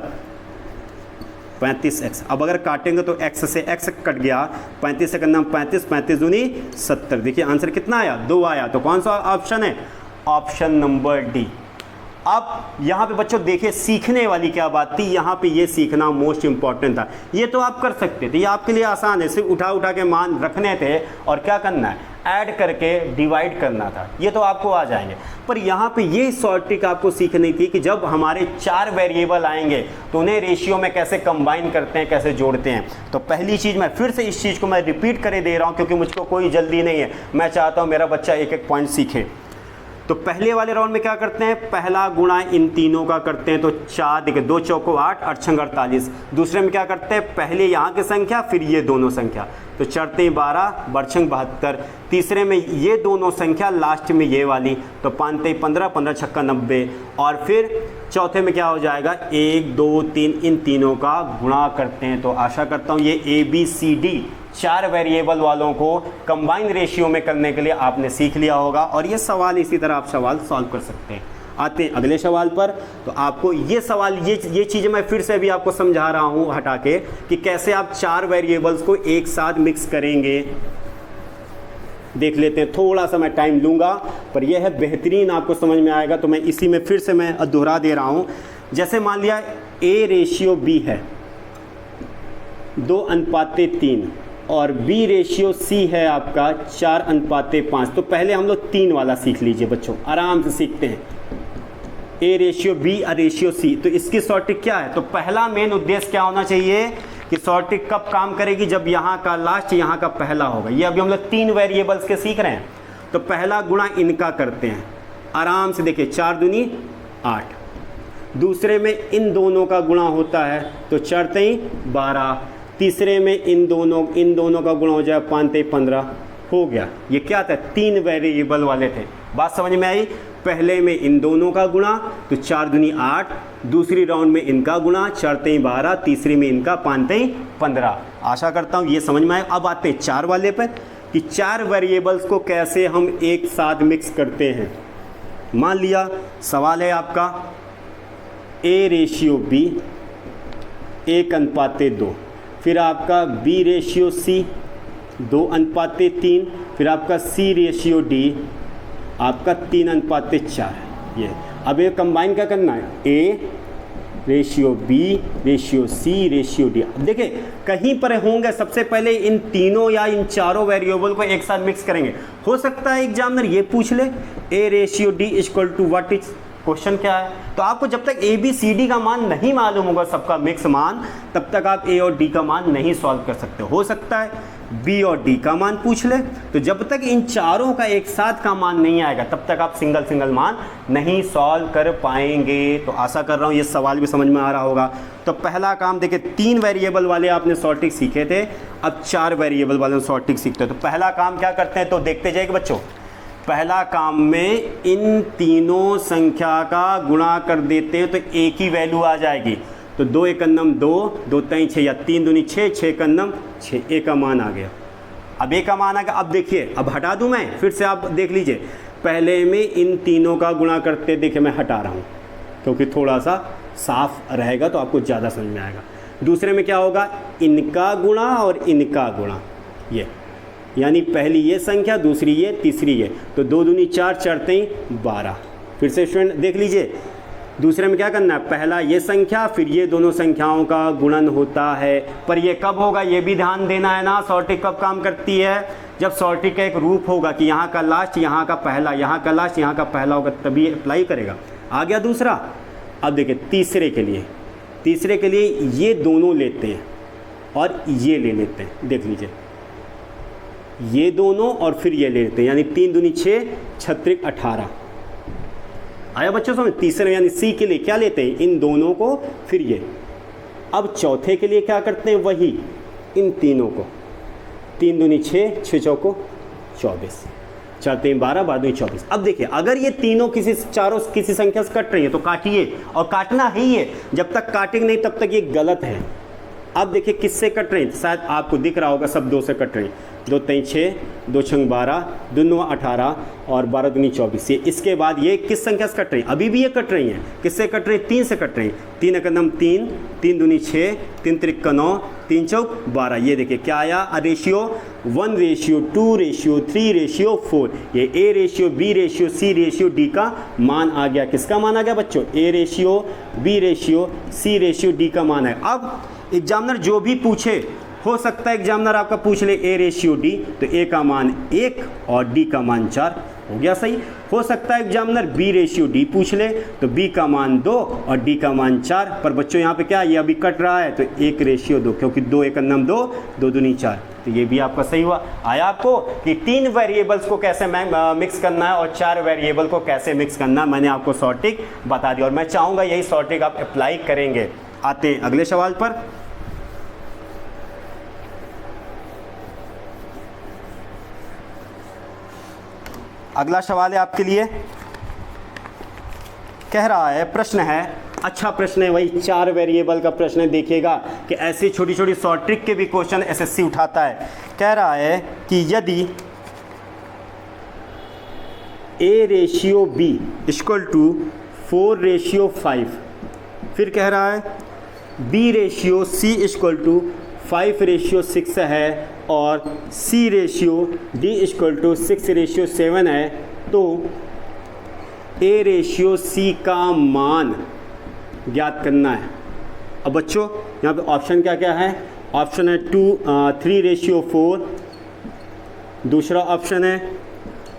35x। अब अगर काटेंगे तो x से x कट गया, 35 से करना 35, 35 दूनी 70। देखिए आंसर कितना आया 2 आया। तो कौन सा ऑप्शन है, ऑप्शन नंबर डी। अब यहाँ पे बच्चों देखिए सीखने वाली क्या बात थी, यहाँ पे ये सीखना मोस्ट इंपॉर्टेंट था। ये तो आप कर सकते थे, ये आपके लिए आसान है, सिर्फ उठा उठा के मान रखने थे और क्या करना है ऐड करके डिवाइड करना था, ये तो आपको आ जाएंगे। पर यहाँ पे ये शॉर्ट ट्रिक आपको सीखनी थी कि जब हमारे 4 वेरिएबल आएंगे तो उन्हें रेशियो में कैसे कंबाइन करते हैं, कैसे जोड़ते हैं। तो पहली चीज़ मैं फिर से इस चीज़ को मैं रिपीट करे दे रहा हूँ क्योंकि मुझको कोई जल्दी नहीं है, मैं चाहता हूँ मेरा बच्चा एक एक पॉइंट सीखे। तो पहले वाले राउंड में क्या करते हैं, पहला गुणा इन तीनों का करते हैं, तो 4 देखिए 2 चौको 8, 8 छंग 48। दूसरे में क्या करते हैं, पहले यहाँ की संख्या फिर ये दोनों संख्या, तो 4 3 12, बरछंग 72। तीसरे में ये दोनों संख्या, लास्ट में ये वाली, तो 5 3 15, 15 छक्का 90। और फिर चौथे में क्या हो जाएगा 1 2 3, इन तीनों का गुणा करते हैं। तो आशा करता हूँ ये ABCD 4 वेरिएबल वालों को कंबाइन रेशियो में करने के लिए आपने सीख लिया होगा, और ये सवाल इसी तरह आप सवाल सॉल्व कर सकते हैं। आते हैं अगले सवाल पर। तो आपको ये सवाल ये चीज़ें मैं फिर से अभी आपको समझा रहा हूँ हटा के कि कैसे आप 4 वेरिएबल्स को एक साथ मिक्स करेंगे। देख लेते हैं, थोड़ा सा मैं टाइम लूँगा पर यह है बेहतरीन, आपको समझ में आएगा। तो मैं इसी में फिर से मैं दोहरा दे रहा हूँ। जैसे मान लिया A रेशियो B है 2:3 और B रेशियो C है आपका 4:5। तो पहले हम लोग 3 वाला सीख लीजिए बच्चों, आराम से सीखते हैं। A रेशियो B और रेशियो C, तो इसकी सॉर्टिंग क्या है? तो पहला मेन उद्देश्य क्या होना चाहिए कि सॉर्टिंग कब काम करेगी? जब यहाँ का लास्ट यहाँ का पहला होगा। ये अभी हम लोग 3 वेरिएबल्स के सीख रहे हैं, तो पहला गुणा इनका करते हैं। आराम से देखिए 4 दूनी 8, दूसरे में इन दोनों का गुणा होता है तो 4 तेई 12, तीसरे में इन दोनों का गुणा हो जाए 5 तेई 15, हो गया। ये क्या था? 3 वेरिएबल वाले थे। बात समझ में आई? पहले में इन दोनों का गुणा तो 4 दूनी 8, दूसरी राउंड में इनका गुणा 4 तेई 12, तीसरी में इनका 5 तेई 15। आशा करता हूँ ये समझ में आए। अब आते हैं 4 वाले पर कि 4 वेरिएबल्स को कैसे हम एक साथ मिक्स करते हैं। मान लिया सवाल है आपका A रेशियो B 1:2, फिर आपका B रेशियो C 2:3, फिर आपका C रेशियो D आपका 3:4। ये अब ये कंबाइन क्या करना है? A ratio B ratio C ratio D। अब देखिए कहीं पर होंगे, सबसे पहले इन तीनों या इन चारों वेरिएबल को एक साथ मिक्स करेंगे। हो सकता है एग्जामिनर ये पूछ ले A ratio D equal to what is, question क्या है? तो आपको जब तक A B C D का मान नहीं मालूम होगा, सबका मिक्स मान, तब तक आप A और D का मान नहीं सॉल्व कर सकते। हो सकता है B और D का मान पूछ ले, तो जब तक इन चारों का एक साथ का मान नहीं आएगा तब तक आप सिंगल सिंगल मान नहीं सॉल्व कर पाएंगे। तो आशा कर रहा हूँ ये सवाल भी समझ में आ रहा होगा। तो पहला काम देखिए, 3 वेरिएबल वाले आपने सॉर्टिंग सीखे थे, अब 4 वेरिएबल वाले सॉर्टिंग सीखते हैं। तो पहला काम क्या करते हैं, तो देखते जाइए बच्चों। पहला काम में इन तीनों संख्या का गुणा कर देते हैं तो एक ही वैल्यू आ जाएगी। तो 2 एकन्नम 2, 2 तेई 6 या 3 दूनी 6, 6 एकन्नम 6, ए का मान आ गया। अब ए का मान आ गया। अब देखिए, अब हटा दूं मैं, फिर से आप देख लीजिए। पहले में इन तीनों का गुणा करते, देखिए मैं हटा रहा हूँ क्योंकि थोड़ा सा साफ रहेगा तो आपको ज़्यादा समझ में आएगा। दूसरे में क्या होगा? इनका गुणा और इनका गुणा, ये यानी पहली ये संख्या, दूसरी ये, तीसरी ये। तो 2 दूनी 4, 4 तेई 12। फिर से स्टूडेंट देख लीजिए, दूसरे में क्या करना है? पहला ये संख्या, फिर ये दोनों संख्याओं का गुणन होता है। पर ये कब होगा ये भी ध्यान देना है ना। सॉर्टिंग कब काम करती है? जब सॉर्टिंग का एक रूप होगा कि यहाँ का लास्ट यहाँ का पहला, यहाँ का लास्ट यहाँ का पहला होगा, तभी अप्लाई करेगा। आ गया दूसरा। अब देखिए तीसरे के लिए ये दोनों लेते हैं और ये ले लेते हैं। देख लीजिए, ये दोनों और फिर ये ले लेते हैं, यानी 3 दूनी 6, 6 18। आया बच्चों समझ? तीसरे यानी C के लिए क्या लेते हैं? इन दोनों को, फिर ये। अब चौथे के लिए क्या करते हैं? वही इन तीनों को, 3 दूनी 6, 6 चौको 24, 4 तेई 12, 12 दूनी 24। अब देखिए, अगर ये तीनों चारों किसी संख्या से कट रही है तो काटिए, और काटना ही है। जब तक काटेंगे नहीं तब तक ये गलत है। अब देखिए किससे कट रही है, शायद आपको दिख रहा होगा, सब 2 से कट रही है। 2 तेई 6, 2 छंग 12, 2 9 18 और 12 दूनी 24। ये इसके बाद ये किस संख्या से कट रही है? अभी भी ये कट रही हैं। किससे कट रही है? 3 से कट रही है। 3 एकन्नम 3, 3 दूनी 6, 3 त्रिक 9, 3 चौक 12। ये देखिए क्या आया? Ratio 1 ratio 2 ratio 3 ratio 4। ये A ratio B ratio C ratio D का मान आ गया। किसका मान आ गया बच्चों? A ratio B ratio C ratio D का मान है। अब एग्जामिनर जो भी पूछे, हो सकता है एग्जामिनर आपका पूछ ले A रेशियो D, तो A का मान 1 और D का मान 4, हो गया सही। हो सकता है एग्जामिनर B रेशियो D पूछ ले, तो B का मान 2 और D का मान 4। पर बच्चों यहाँ पे क्या, ये अभी कट रहा है तो 1 रेशियो 2, क्योंकि 2 एकन्नम 2, 2 दूनी 4। तो ये भी आपका सही हुआ। आया आपको कि 3 वेरिएबल्स को कैसे मिक्स करना है और 4 वेरिएबल को कैसे मिक्स करना है, मैंने आपको सॉर्टिंग बता दी और मैं चाहूँगा यही सॉर्टिंग आप अप्लाई करेंगे। आते हैं अगले सवाल पर। अगला सवाल है आपके लिए, कह रहा है, प्रश्न है, अच्छा प्रश्न है, वही 4 वेरिएबल का प्रश्न है। देखिएगा कि ऐसी छोटी छोटी शॉर्ट ट्रिक के भी क्वेश्चन एसएससी उठाता है। कह रहा है कि यदि A ratio B equal to 4 ratio 5, फिर कह रहा है B ratio C equal to 5 ratio 6 है और C ratio D equal to 6 ratio 7 है, तो A रेशियो C का मान ज्ञात करना है। अब बच्चों यहाँ पे ऑप्शन क्या क्या है, ऑप्शन है 3:4, दूसरा ऑप्शन है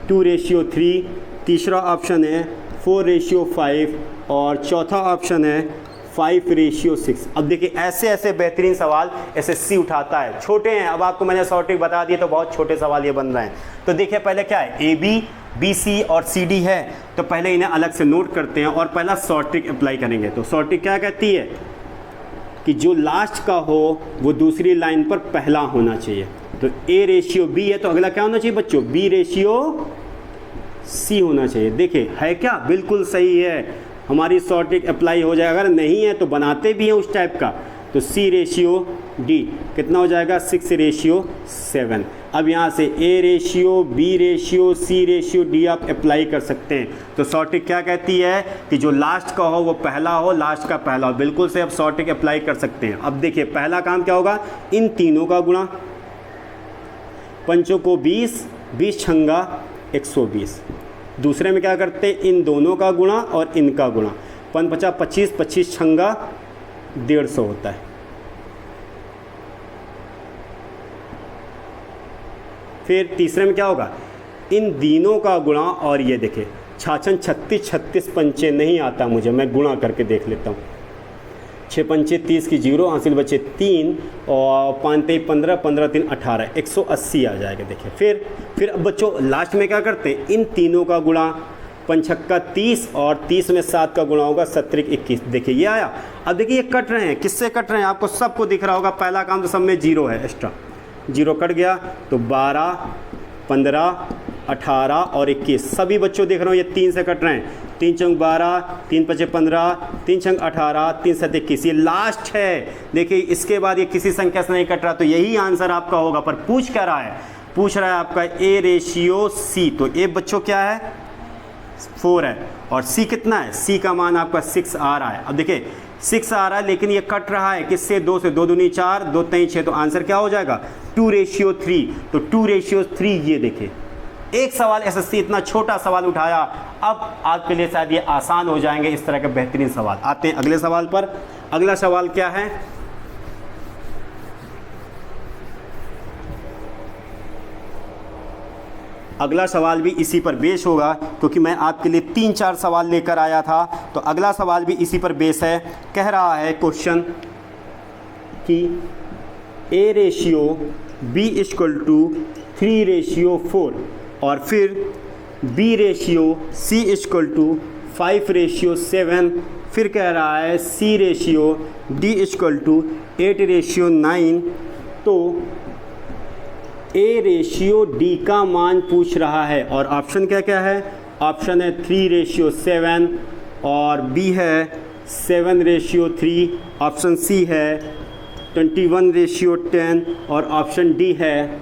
2:3, तीसरा ऑप्शन है 4:5 और चौथा ऑप्शन है 5:6। अब देखिए ऐसे ऐसे बेहतरीन सवाल एसएससी उठाता है। छोटे हैं, अब आपको मैंने शॉर्ट ट्रिक बता दिए तो बहुत छोटे सवाल ये बन रहे हैं। तो देखिए पहले क्या है, ए बी, बी सी और सी डी है, तो पहले इन्हें अलग से नोट करते हैं और पहला शॉर्ट ट्रिक अप्लाई करेंगे। तो शॉर्ट ट्रिक क्या कहती है कि जो लास्ट का हो वो दूसरी लाइन पर पहला होना चाहिए। तो A:B है तो अगला क्या होना चाहिए बच्चों, B:C होना चाहिए। देखिए है क्या, बिल्कुल सही है, हमारी शॉर्ट ट्रिक अप्लाई हो जाएगा। अगर नहीं है तो बनाते भी हैं उस टाइप का, तो C:D कितना हो जाएगा, 6:7। अब यहाँ से A:B:C:D आप अप्लाई कर सकते हैं। तो शॉर्ट ट्रिक क्या कहती है कि जो लास्ट का हो वो पहला हो, लास्ट का पहला हो। बिल्कुल से अब शॉर्ट ट्रिक अप्लाई कर सकते हैं। अब देखिए पहला काम क्या होगा, इन तीनों का गुणा, पंचों को 20, 20 छंगा 120। दूसरे में क्या करते हैं, इन दोनों का गुणा और इनका गुणा, 5×5 = 25, 25 छंगा 150 होता है। फिर तीसरे में क्या होगा, इन तीनों का गुणा और ये देखिए 6×6 = 36, 36 पंचे नहीं आता मुझे, मैं गुणा करके देख लेता हूँ। 6 पंचे 30 की 0, हासिल बचे 3 और 5 3 15, 15 3 18, 180 आ जाएगा। देखिए फिर अब बच्चों लास्ट में क्या करते हैं, इन तीनों का गुणा, 5 छक्का 30 और 30 में 7 का गुणा होगा, 17 21। देखिए ये आया। अब देखिए ये कट रहे हैं, किससे कट रहे हैं आपको सबको दिख रहा होगा। पहला काम तो सब में 0 है, एक्स्ट्रा 0 कट गया, तो 12 15 18 और 21 सभी बच्चों देख रहे हो ये 3 से कट रहे हैं। 3 × 12, 3 × 5 = 15, 3 × 18, 3 × 7 = 21, ये लास्ट है। देखिए इसके बाद ये किसी संख्या से नहीं कट रहा, तो यही आंसर आपका होगा। पर पूछ क्या रहा है, पूछ रहा है आपका A:C। तो A बच्चों क्या है, 4 है, और C कितना है, C का मान आपका 6 आ रहा है। अब देखिए 6 आ रहा है, लेकिन ये कट रहा है किससे, 2 से, 2 दूनी 4, 2 3 6, तो आंसर क्या हो जाएगा, 2:3। तो 2:3 ये देखिए एक सवाल एसएससी इतना छोटा सवाल उठाया। अब आपके लिए शायद ये आसान हो जाएंगे इस तरह के बेहतरीन सवाल। आते हैं अगले सवाल पर। अगला सवाल क्या है, अगला सवाल भी इसी पर बेस होगा, क्योंकि मैं आपके लिए 3-4 सवाल लेकर आया था। तो अगला सवाल भी इसी पर बेस है। कह रहा है क्वेश्चन कि A:B = 3:4 और फिर B:C = 5:7। फिर कह रहा है C:D = 8:9। तो A:D का मान पूछ रहा है और ऑप्शन क्या क्या है, ऑप्शन है 3:7 और B है 7:3, ऑप्शन C है 21:10 और ऑप्शन D है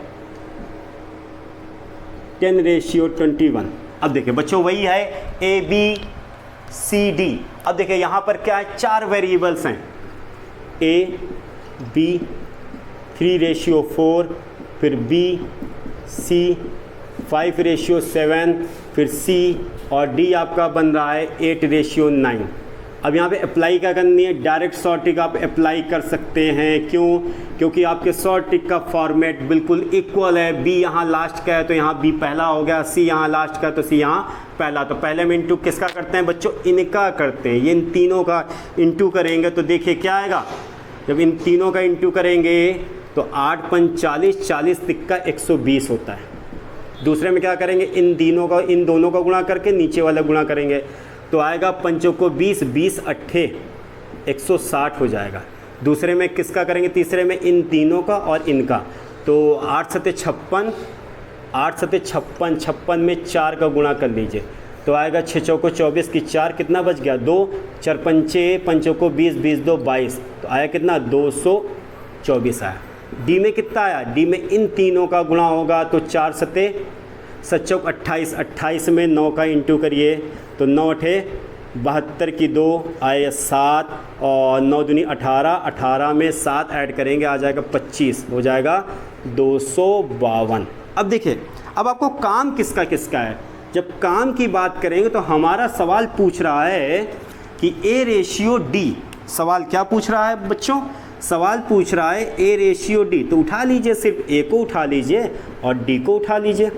10:21। अब देखिए बच्चों वही है ABCD। अब देखिए यहाँ पर क्या है, 4 वेरिएबल्स हैं, A B 3:4, फिर B C 5:7, फिर C और D आपका बन रहा है 8:9। अब यहाँ पे अप्लाई क्या करनी है, डायरेक्ट शॉर्ट ट्रिक आप अप्लाई कर सकते हैं। क्यों, क्योंकि आपके शॉर्ट ट्रिक का फॉर्मेट बिल्कुल इक्वल है। B यहाँ लास्ट का है तो यहाँ B पहला हो गया, C यहाँ लास्ट का तो C यहाँ पहला। तो पहले में इंटू किसका करते हैं बच्चों, इनका करते हैं। ये इन तीनों का इंटू करेंगे तो देखिए क्या आएगा, जब इन तीनों का इंटू करेंगे तो 8 × 5 = 40, 40 × 120 होता है। दूसरे में क्या करेंगे, इन दोनों का गुणा करके नीचे वाला गुणा करेंगे तो आएगा 5 को 20, 20 8 160 हो जाएगा। दूसरे में किसका करेंगे, तीसरे में इन तीनों का और इनका, तो 8 × 7 = 56, 8 × 7 = 56, 56 में 4 का गुणा कर लीजिए तो आएगा 6 × 4 = 24 की 4 कितना बच गया, 2, 4 × 5 = 20, 20 2 22, तो आया कितना 224 आया। डी में कितना आया, डी में इन तीनों का गुणा होगा तो 4 × 7 = 28, 28 में 9 का इंटू करिए तो 9 × 8 = 72 की 2 आए 7 और 9 दूनी 18, 18 में 7 ऐड करेंगे आ जाएगा 25, हो जाएगा 252। अब देखिए अब आपको काम किसका किसका है। जब काम की बात करेंगे तो हमारा सवाल पूछ रहा है कि ए रेशियो डी, सवाल क्या पूछ रहा है बच्चों, सवाल पूछ रहा है ए रेशियो डी, तो उठा लीजिए, सिर्फ ए को उठा लीजिए और डी को उठा लीजिए।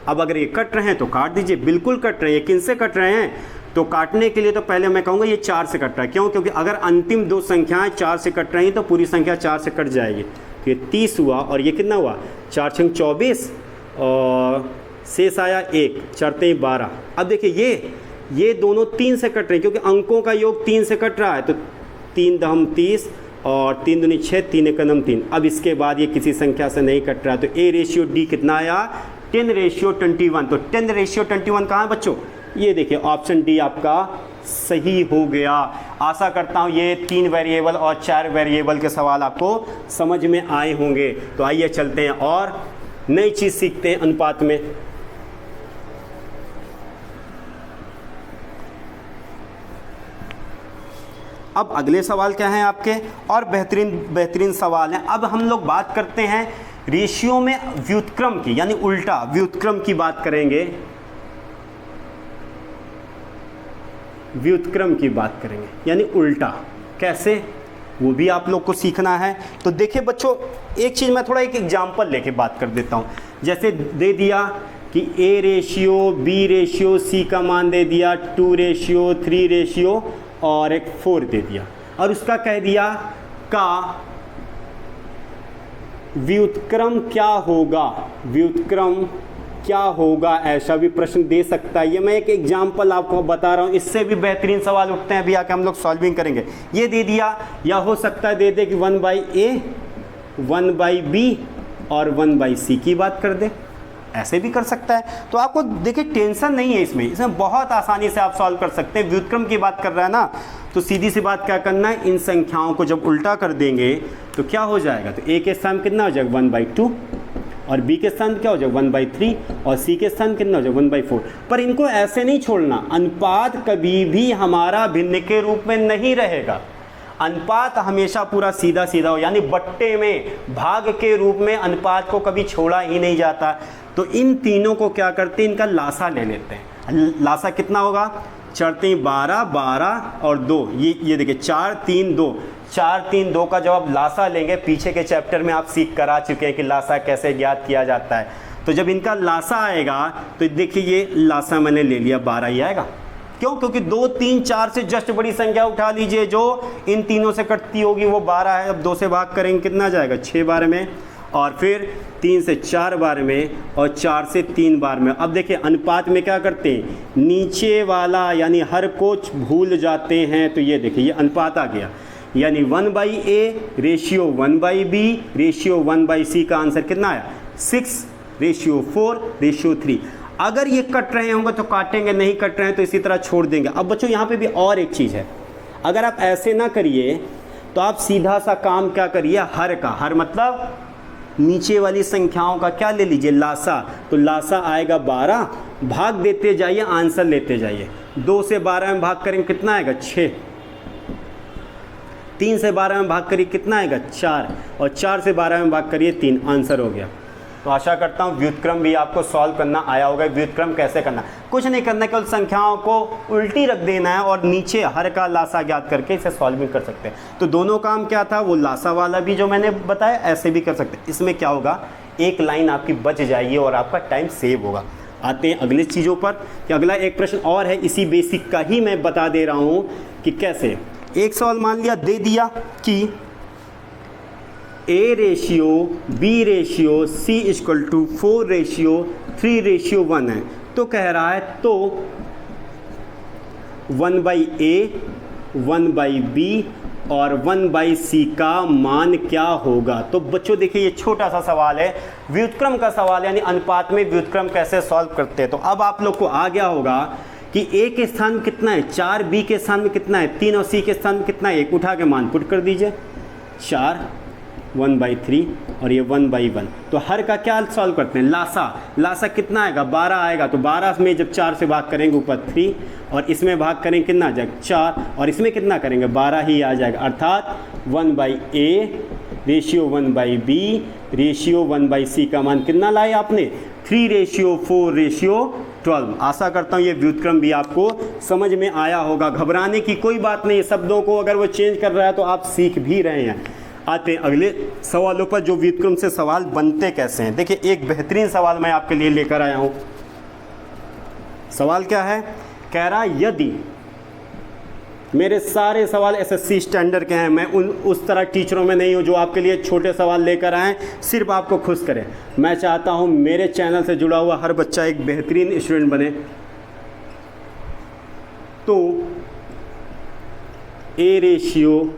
अब अगर ये कट रहे हैं तो काट दीजिए, बिल्कुल कट रहे हैं। ये किन से कट रहे हैं, तो काटने के लिए तो पहले मैं कहूँगा ये 4 से कट रहा है, क्यों, क्योंकि अगर अंतिम दो संख्याएं 4 से कट रही हैं तो पूरी संख्या 4 से कट जाएगी। तो ये 30 हुआ और ये कितना हुआ, 4 छंग 24 और शेष आया 1, 4 3 12। अब देखिए ये दोनों 3 से कट रहे हैं, क्योंकि अंकों का योग 3 से कट रहा है, तो 3 दहम 30 और 3 दूनी 6, 3 एकम 3। अब इसके बाद ये किसी संख्या से नहीं कट रहा है, तो ए रेशियो डी कितना आया, 10 रेशियो 21। तो 10 रेशियो 21 कहाँ है बच्चों, ये देखिए ऑप्शन डी आपका सही हो गया। आशा करता हूँ ये 3 वेरिएबल और 4 वेरिएबल के सवाल आपको समझ में आए होंगे। तो आइए चलते हैं और नई चीज़ सीखते हैं अनुपात में। अब अगले सवाल क्या हैं आपके, और बेहतरीन सवाल हैं। अब हम लोग बात करते हैं रेशियो में व्युत्क्रम की, यानी उल्टा व्युत्क्रम की बात करेंगे, व्युत्क्रम की बात करेंगे, यानी उल्टा कैसे, वो भी आप लोग को सीखना है। तो देखिए बच्चों, एक चीज़ मैं थोड़ा एक एग्जाम्पल लेके बात कर देता हूँ। जैसे दे दिया कि A ratio B ratio C का मान दे दिया 2 रेशियो 3 रेशियो और एक 4 दे दिया, और उसका कह दिया का व्युत्क्रम क्या होगा, व्युत्क्रम क्या होगा, ऐसा भी प्रश्न दे सकता है। ये मैं एक एग्जाम्पल आपको बता रहा हूँ, इससे भी बेहतरीन सवाल उठते हैं, अभी आके हम लोग सॉल्विंग करेंगे। ये दे दिया, या हो सकता है दे दे कि 1/a 1/b और 1/c की बात कर दे, ऐसे भी कर सकता है। तो आपको देखिए टेंशन नहीं है इसमें बहुत आसानी से आप सॉल्व कर सकते हैं। व्युत्क्रम की बात कर रहा है ना, तो सीधी सी बात क्या करना है, इन संख्याओं को जब उल्टा कर देंगे तो क्या हो जाएगा, तो a के स्थान कितना हो जाएगा 1/2 और b के स्थान क्या हो जाएगा 1/3 और c के स्थान कितना हो जाएगा 1/4। पर इनको ऐसे नहीं छोड़ना, अनुपात कभी भी हमारा भिन्न के रूप में नहीं रहेगा, अनुपात हमेशा पूरा सीधा सीधा हो, यानी बट्टे में भाग के रूप में अनुपात को कभी छोड़ा ही नहीं जाता। तो इन तीनों को क्या करते हैं, इनका लासा ले लेते हैं। लासा कितना होगा, 4 3 12 12 और 2, ये देखिए 4 3 2, 4 3 2 का जब आप लासा लेंगे, पीछे के चैप्टर में आप सीख कर आ चुके हैं कि लासा कैसे ज्ञात किया जाता है। तो जब इनका लासा आएगा तो देखिए ये लासा मैंने ले लिया 12 ही आएगा, क्यों, क्योंकि 2 3 4 से जस्ट बड़ी संख्या उठा लीजिए जो इन तीनों से कटती होगी वो 12 है। अब 2 से भाग करेंगे कितना जाएगा 6 बार में, और फिर 3 से 4 बार में और 4 से 3 बार में। अब देखिए अनुपात में क्या करते हैं, नीचे वाला यानी हर को भूल जाते हैं। तो ये देखिए ये अनुपात आ गया, यानी 1/a ratio 1/b ratio 1/c का आंसर कितना आया 6 रेशियो 4 रेशियो 3। अगर ये कट रहे होंगे तो काटेंगे, नहीं कट रहे हैं तो इसी तरह छोड़ देंगे। अब बच्चों यहाँ पे भी और एक चीज़ है, अगर आप ऐसे ना करिए तो आप सीधा सा काम क्या करिए, हर का, हर मतलब नीचे वाली संख्याओं का क्या ले लीजिए लासा। तो लासा आएगा 12, भाग देते जाइए, आंसर लेते जाइए। 2 से 12 में भाग करेंगे कितना आएगा 6, 3 से 12 में भाग करिए कितना आएगा 4, और 4 से 12 में भाग करिए 3, आंसर हो गया। तो आशा करता हूँ व्युत्क्रम भी आपको सॉल्व करना आया होगा। व्युत्क्रम कैसे करना, कुछ नहीं करना, केवल संख्याओं को उल्टी रख देना है और नीचे हर का लासा ज्ञात करके इसे सॉल्व भी कर सकते हैं। तो दोनों काम क्या था, वो लासा वाला भी जो मैंने बताया ऐसे भी कर सकते हैं। इसमें क्या होगा, एक लाइन आपकी बच जाएगी और आपका टाइम सेव होगा। आते हैं अगली चीज़ों पर, कि अगला एक प्रश्न और है, इसी बेसिक का ही मैं बता दे रहा हूँ कि कैसे। एक सवाल मान लिया दे दिया कि a ratio b ratio c equal to 4 ratio 3 ratio 1 है। तो कह रहा है तो 1/a 1/b और 1/c का मान क्या होगा। तो बच्चों देखिए ये छोटा सा सवाल है, व्युत्क्रम का सवाल, यानी अनुपात में व्युत्क्रम कैसे सॉल्व करते हैं। तो अब आप लोग को आ गया होगा कि a के स्थान में कितना है 4, b के स्थान में कितना है 3 और c के स्थान में कितना है 1, उठा के मान पुट कर दीजिए। 4 1/3 और ये 1/1। तो हर का क्या सॉल्व करते हैं, लासा। लासा कितना आएगा 12 आएगा, तो 12 में जब 4 से भाग करेंगे ऊपर 3 और इसमें भाग करेंगे कितना आ जाएगा 4 और इसमें कितना करेंगे 12 ही आ जाएगा। अर्थात 1/a ratio 1/b ratio 1/c का मान कितना लाए आपने 3:4:12। आशा करता हूँ ये व्युत्क्रम भी आपको समझ में आया होगा। घबराने की कोई बात नहीं, शब्दों को अगर वो चेंज कर रहा है तो आप सीख भी रहे हैं। आते हैं अगले सवालों पर, जो व्युत्क्रम से सवाल बनते कैसे हैं। देखिए एक बेहतरीन सवाल मैं आपके लिए लेकर आया हूँ। सवाल क्या है, कह रहा यदि, मेरे सारे सवाल एसएससी स्टैंडर्ड के हैं, मैं उस तरह टीचरों में नहीं हूँ जो आपके लिए छोटे सवाल लेकर आएँ सिर्फ आपको खुश करें। मैं चाहता हूँ मेरे चैनल से जुड़ा हुआ हर बच्चा एक बेहतरीन स्टूडेंट बने। तो A:B:C।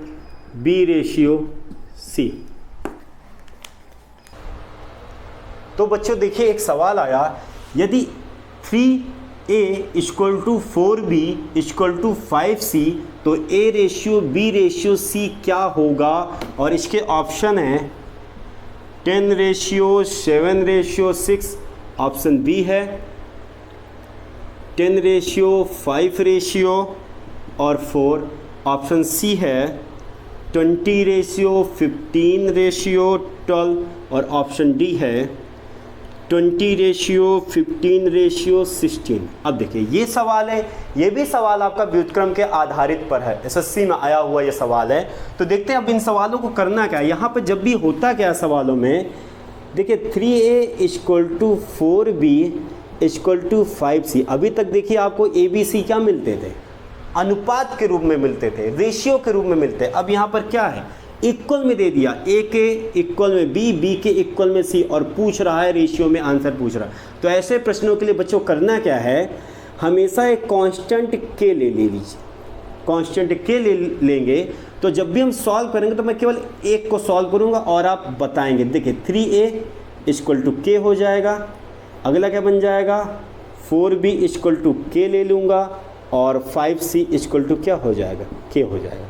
तो बच्चों देखिए एक सवाल आया, यदि 3A=4B=5C तो A:B:C क्या होगा। और इसके ऑप्शन हैं 10:7:6 ऑप्शन बी है, 10:5 और 4 ऑप्शन सी है, 20:15:12 और ऑप्शन डी है 20:15:16। अब देखिए ये सवाल है, ये भी सवाल आपका व्युत्क्रम के आधारित पर है, एसएससी में आया हुआ ये सवाल है। तो देखते हैं अब इन सवालों को करना क्या है। यहाँ पर जब भी होता क्या है सवालों में, देखिए 3A=4B=5C। अभी तक देखिए आपको ABC क्या मिलते थे, अनुपात के रूप में मिलते थे, रेशियो के रूप में मिलते हैं। अब यहाँ पर क्या है, इक्वल में दे दिया, A के इक्वल में B, B के इक्वल में C, और पूछ रहा है रेशियो में आंसर पूछ रहा है। तो ऐसे प्रश्नों के लिए बच्चों करना क्या है, हमेशा एक कांस्टेंट K ले लीजिए। कांस्टेंट K ले लेंगे तो जब भी हम सॉल्व करेंगे तो मैं केवल एक को सॉल्व करूँगा और आप बताएंगे। देखिए 3A=K हो जाएगा, अगला क्या बन जाएगा 4B=K ले लूँगा और 5C= क्या हो जाएगा, K हो जाएगा।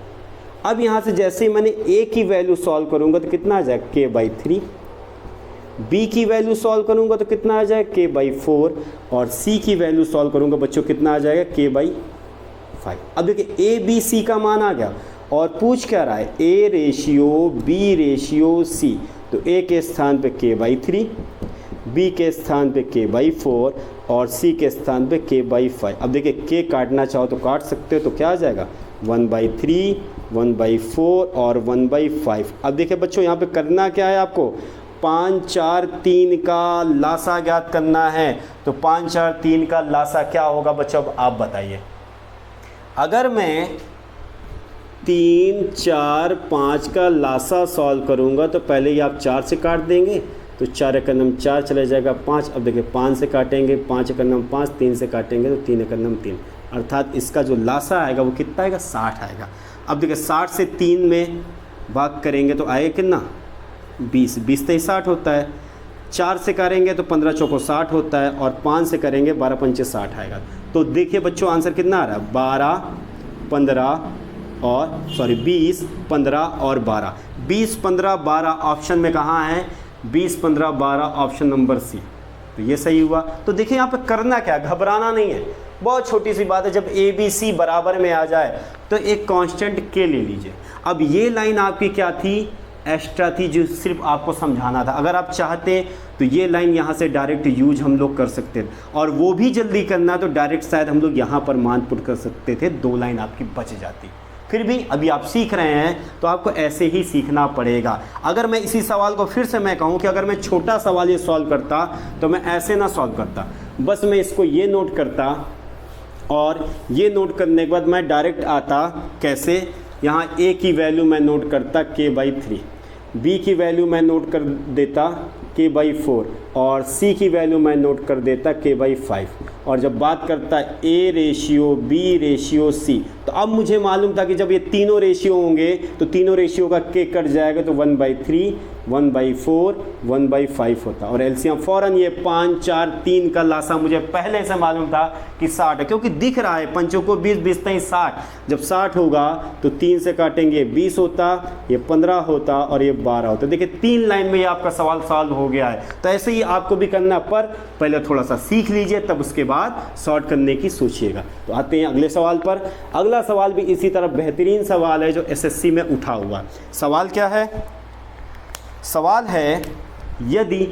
अब यहाँ से जैसे ही मैंने A की वैल्यू सॉल्व करूँगा तो कितना आ जाएगा K/3, B की वैल्यू सॉल्व करूँगा तो कितना आ जाएगा K/4 और C की वैल्यू सॉल्व करूँगा बच्चों कितना आ जाएगा K/5। अब देखिए ABC का मान आ गया और पूछ क्या रहा है A:B:C। तो A के स्थान पे K/3, B के स्थान पे K/4 और C के स्थान पे K/5। अब देखिए K काटना चाहो तो काट सकते हो, तो क्या आ जाएगा 1/3, 1/4 और 1/5। अब देखिए बच्चों यहाँ पे करना क्या है, आपको 5, 4, 3 का लासा ज्ञात करना है। तो 5, 4, 3 का लासा क्या होगा बच्चों, अब आप बताइए। अगर मैं 3, 4, 5 का लासा सॉल्व करूँगा तो पहले ही आप 4 से काट देंगे, तो 4 × 9 4 चला जाएगा 5। अब देखिए 5 से काटेंगे, 5 × 9 5, 3 से काटेंगे तो 3 × 9 3, अर्थात इसका जो लासा आएगा वो कितना आएगा 60 आएगा। अब देखिए 60 से 3 में भाग करेंगे तो आएगा कितना 20, 20 से 60 होता है। 4 से करेंगे तो 15 चौको 60 होता है और 5 से करेंगे 12 पंचे 60 आएगा। तो देखिए बच्चों आंसर कितना आ रहा है 20, 15 और 12। 20, 15, 12 ऑप्शन में कहाँ है, 20, 15, 12 ऑप्शन नंबर सी। तो ये सही हुआ। तो देखिए यहाँ पे करना क्या, घबराना नहीं है, बहुत छोटी सी बात है। जब ABC बराबर में आ जाए तो एक कांस्टेंट K ले लीजिए। अब ये लाइन आपकी क्या थी, एक्स्ट्रा थी, जो सिर्फ आपको समझाना था। अगर आप चाहते तो ये लाइन यहाँ से डायरेक्ट यूज हम लोग कर सकते थे, और वो भी जल्दी करना तो डायरेक्ट शायद हम लोग यहाँ पर मान पुट कर सकते थे, 2 लाइन आपकी बच जाती। फिर भी अभी आप सीख रहे हैं तो आपको ऐसे ही सीखना पड़ेगा। अगर मैं इसी सवाल को फिर से मैं कहूँ कि अगर मैं छोटा सवाल ये सॉल्व करता तो मैं ऐसे ना सॉल्व करता, बस मैं इसको ये नोट करता और ये नोट करने के बाद मैं डायरेक्ट आता कैसे, यहाँ A की वैल्यू मैं नोट करता K/3, B की वैल्यू मैं नोट कर देता K/4 और C की वैल्यू मैं नोट कर देता K/5। और जब बात करता A:B:C, तो अब मुझे मालूम था कि जब ये तीनों रेशियो होंगे तो तीनों रेशियो का K कट जाएगा तो 1/3, 1/4, 1/5 होता। और एलसीएम फ़ौरन ये 5, 4, 3 का लासा मुझे पहले से मालूम था कि 60 है, क्योंकि दिख रहा है पंचों को 20, 20 नहीं 60। जब 60 होगा तो 3 से काटेंगे 20 होता, ये 15 होता और ये 12 होता। देखिए 3 लाइन में ये आपका सवाल सॉल्व हो गया है। तो ऐसे ही आपको भी करना, पर पहले थोड़ा सा सीख लीजिए, तब उसके बाद सॉर्ट करने की सोचिएगा। तो आते हैं अगले सवाल पर। अगला सवाल भी इसी तरह बेहतरीन सवाल है जो एसएससी में उठा हुआ। सवाल क्या है, सवाल है यदि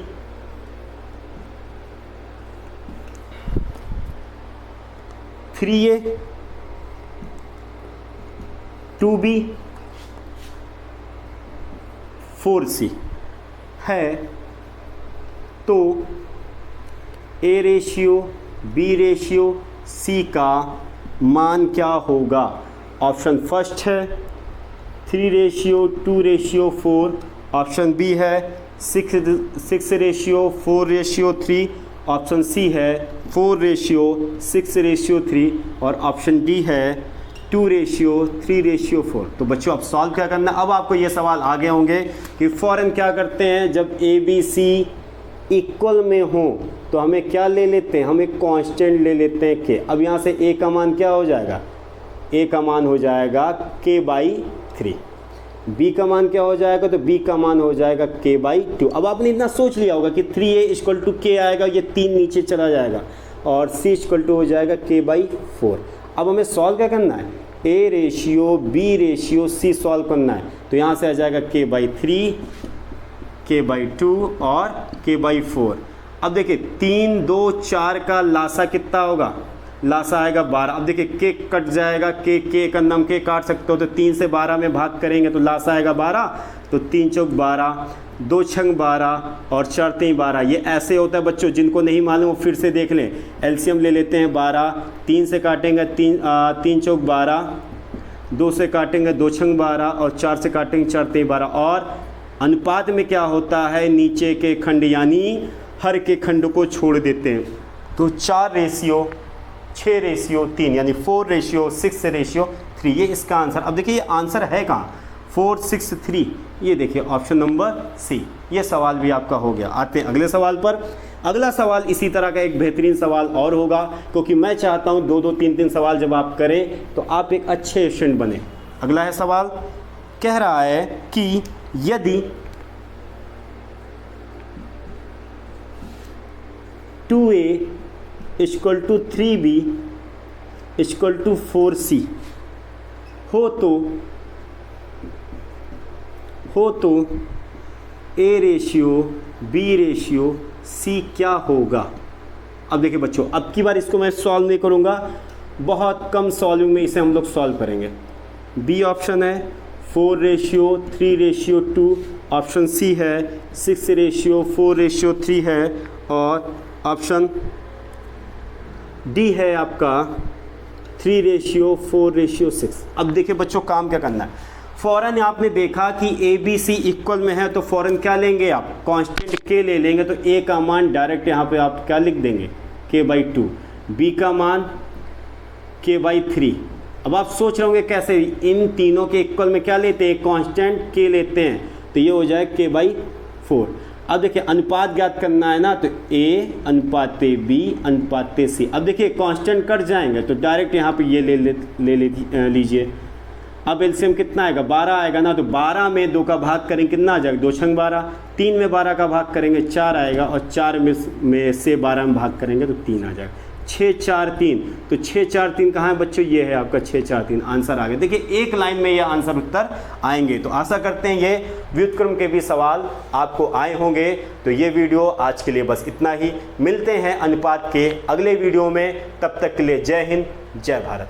3a 2b 4c है तो a ratio b ratio c का मान क्या होगा। ऑप्शन फर्स्ट है 3 रेशियो 2 रेशियो 4, ऑप्शन बी है 6 रेशियो 4 रेशियो 3, ऑप्शन सी है 4 रेशियो 6 रेशियो 3 और ऑप्शन डी है 2 रेशियो 3 रेशियो 4। तो बच्चों अब सॉल्व क्या करना है। अब आपको ये सवाल आ गए होंगे कि फ़ौरन क्या करते हैं, जब ए बी सी इक्वल में हो तो हमें क्या ले लेते हैं, हम एक कांस्टेंट ले लेते हैं के। अब यहाँ से ए का मान क्या हो जाएगा, ए का मान हो जाएगा k/3, b का मान क्या हो जाएगा, तो b का मान हो जाएगा k/2। अब आपने इतना सोच लिया होगा कि 3a = k आएगा, ये 3 नीचे चला जाएगा और c = हो जाएगा k/4। अब हमें सॉल्व क्या करना है, a ratio b ratio c solve करना है। तो यहाँ से आ जाएगा k/3, k/2 और k/4। अब देखिए 3 2 4 का लासा कितना होगा, लासा आएगा 12। अब देखिए के कट जाएगा, के का नाम के काट सकते हो, तो 3 से 12 में भाग करेंगे तो लासा आएगा 12। तो 3 चौक 12, 2 छंग 12 और 4 3 12। ये ऐसे होता है बच्चों, जिनको नहीं मालूम वो फिर से देख लें। एलसीएम ले लेते हैं 12, 3 से काटेंगे 3 चौक 12, 2 से काटेंगे 2 छंग 12 और 4 से काटेंगे 4 3 12। और अनुपात में क्या होता है, नीचे के खंड यानी हर के खंड को छोड़ देते हैं। तो 4 रेशियो 6 रेशियो 3 यानी 4 रेशियो 6 रेशियो 3, ये इसका आंसर। अब देखिए ये आंसर है कहाँ, 4 6 3, ये देखिए ऑप्शन नंबर सी। ये सवाल भी आपका हो गया। आते हैं अगले सवाल पर। अगला सवाल इसी तरह का एक बेहतरीन सवाल और होगा, क्योंकि मैं चाहता हूँ 2 2 3 3 सवाल जब आप करें तो आप एक अच्छे स्टूडेंट बने। अगला है सवाल, कह रहा है कि यदि 2a = 3b = 4c हो तो a ratio b ratio c क्या होगा। अब देखिए बच्चों, अब की बार इसको मैं सॉल्व नहीं करूँगा, बहुत कम सॉल्विंग में इसे हम लोग सॉल्व करेंगे। बी ऑप्शन है 4 रेशियो 3 रेशियो 2, ऑप्शन सी है 6 रेशियो 4 रेशियो 3 है और ऑप्शन डी है आपका 3 रेशियो 4 रेशियो 6। अब देखिए बच्चों काम क्या करना है, फ़ौरन आपने देखा कि ए बी सी इक्वल में है तो फ़ौरन क्या लेंगे आप, कांस्टेंट के ले लेंगे। तो ए का मान डायरेक्ट यहाँ पे आप क्या लिख देंगे, k/2, बी का मान k/3। अब आप सोच रहे होंगे कैसे, इन तीनों के इक्वल में क्या लेते हैं, कांस्टेंट के लेते हैं, तो ये हो जाए k/4। अब देखिए अनुपात ज्ञात करना है ना, तो a अनुपात b अनुपात c। अब देखिए कांस्टेंट कट जाएंगे तो डायरेक्ट यहाँ पे ये ले लीजिए। अब एलसीएम कितना आएगा, 12 आएगा ना, तो 12 में 2 का भाग करेंगे कितना आ जाएगा, 2 छंग 12, 3 में 12 का भाग करेंगे 4 आएगा और 4 में से 12 में भाग करेंगे तो 3 आ जाएगा। 6 4 3, तो 6 4 3 कहाँ है बच्चों, ये है आपका 6 4 3 आंसर आ गया। देखिए एक लाइन में ये आंसर उत्तर आएंगे। तो आशा करते हैं ये व्युत्क्रम के भी सवाल आपको आए होंगे। तो ये वीडियो आज के लिए बस इतना ही, मिलते हैं अनुपात के अगले वीडियो में, तब तक के लिए जय हिंद जय भारत।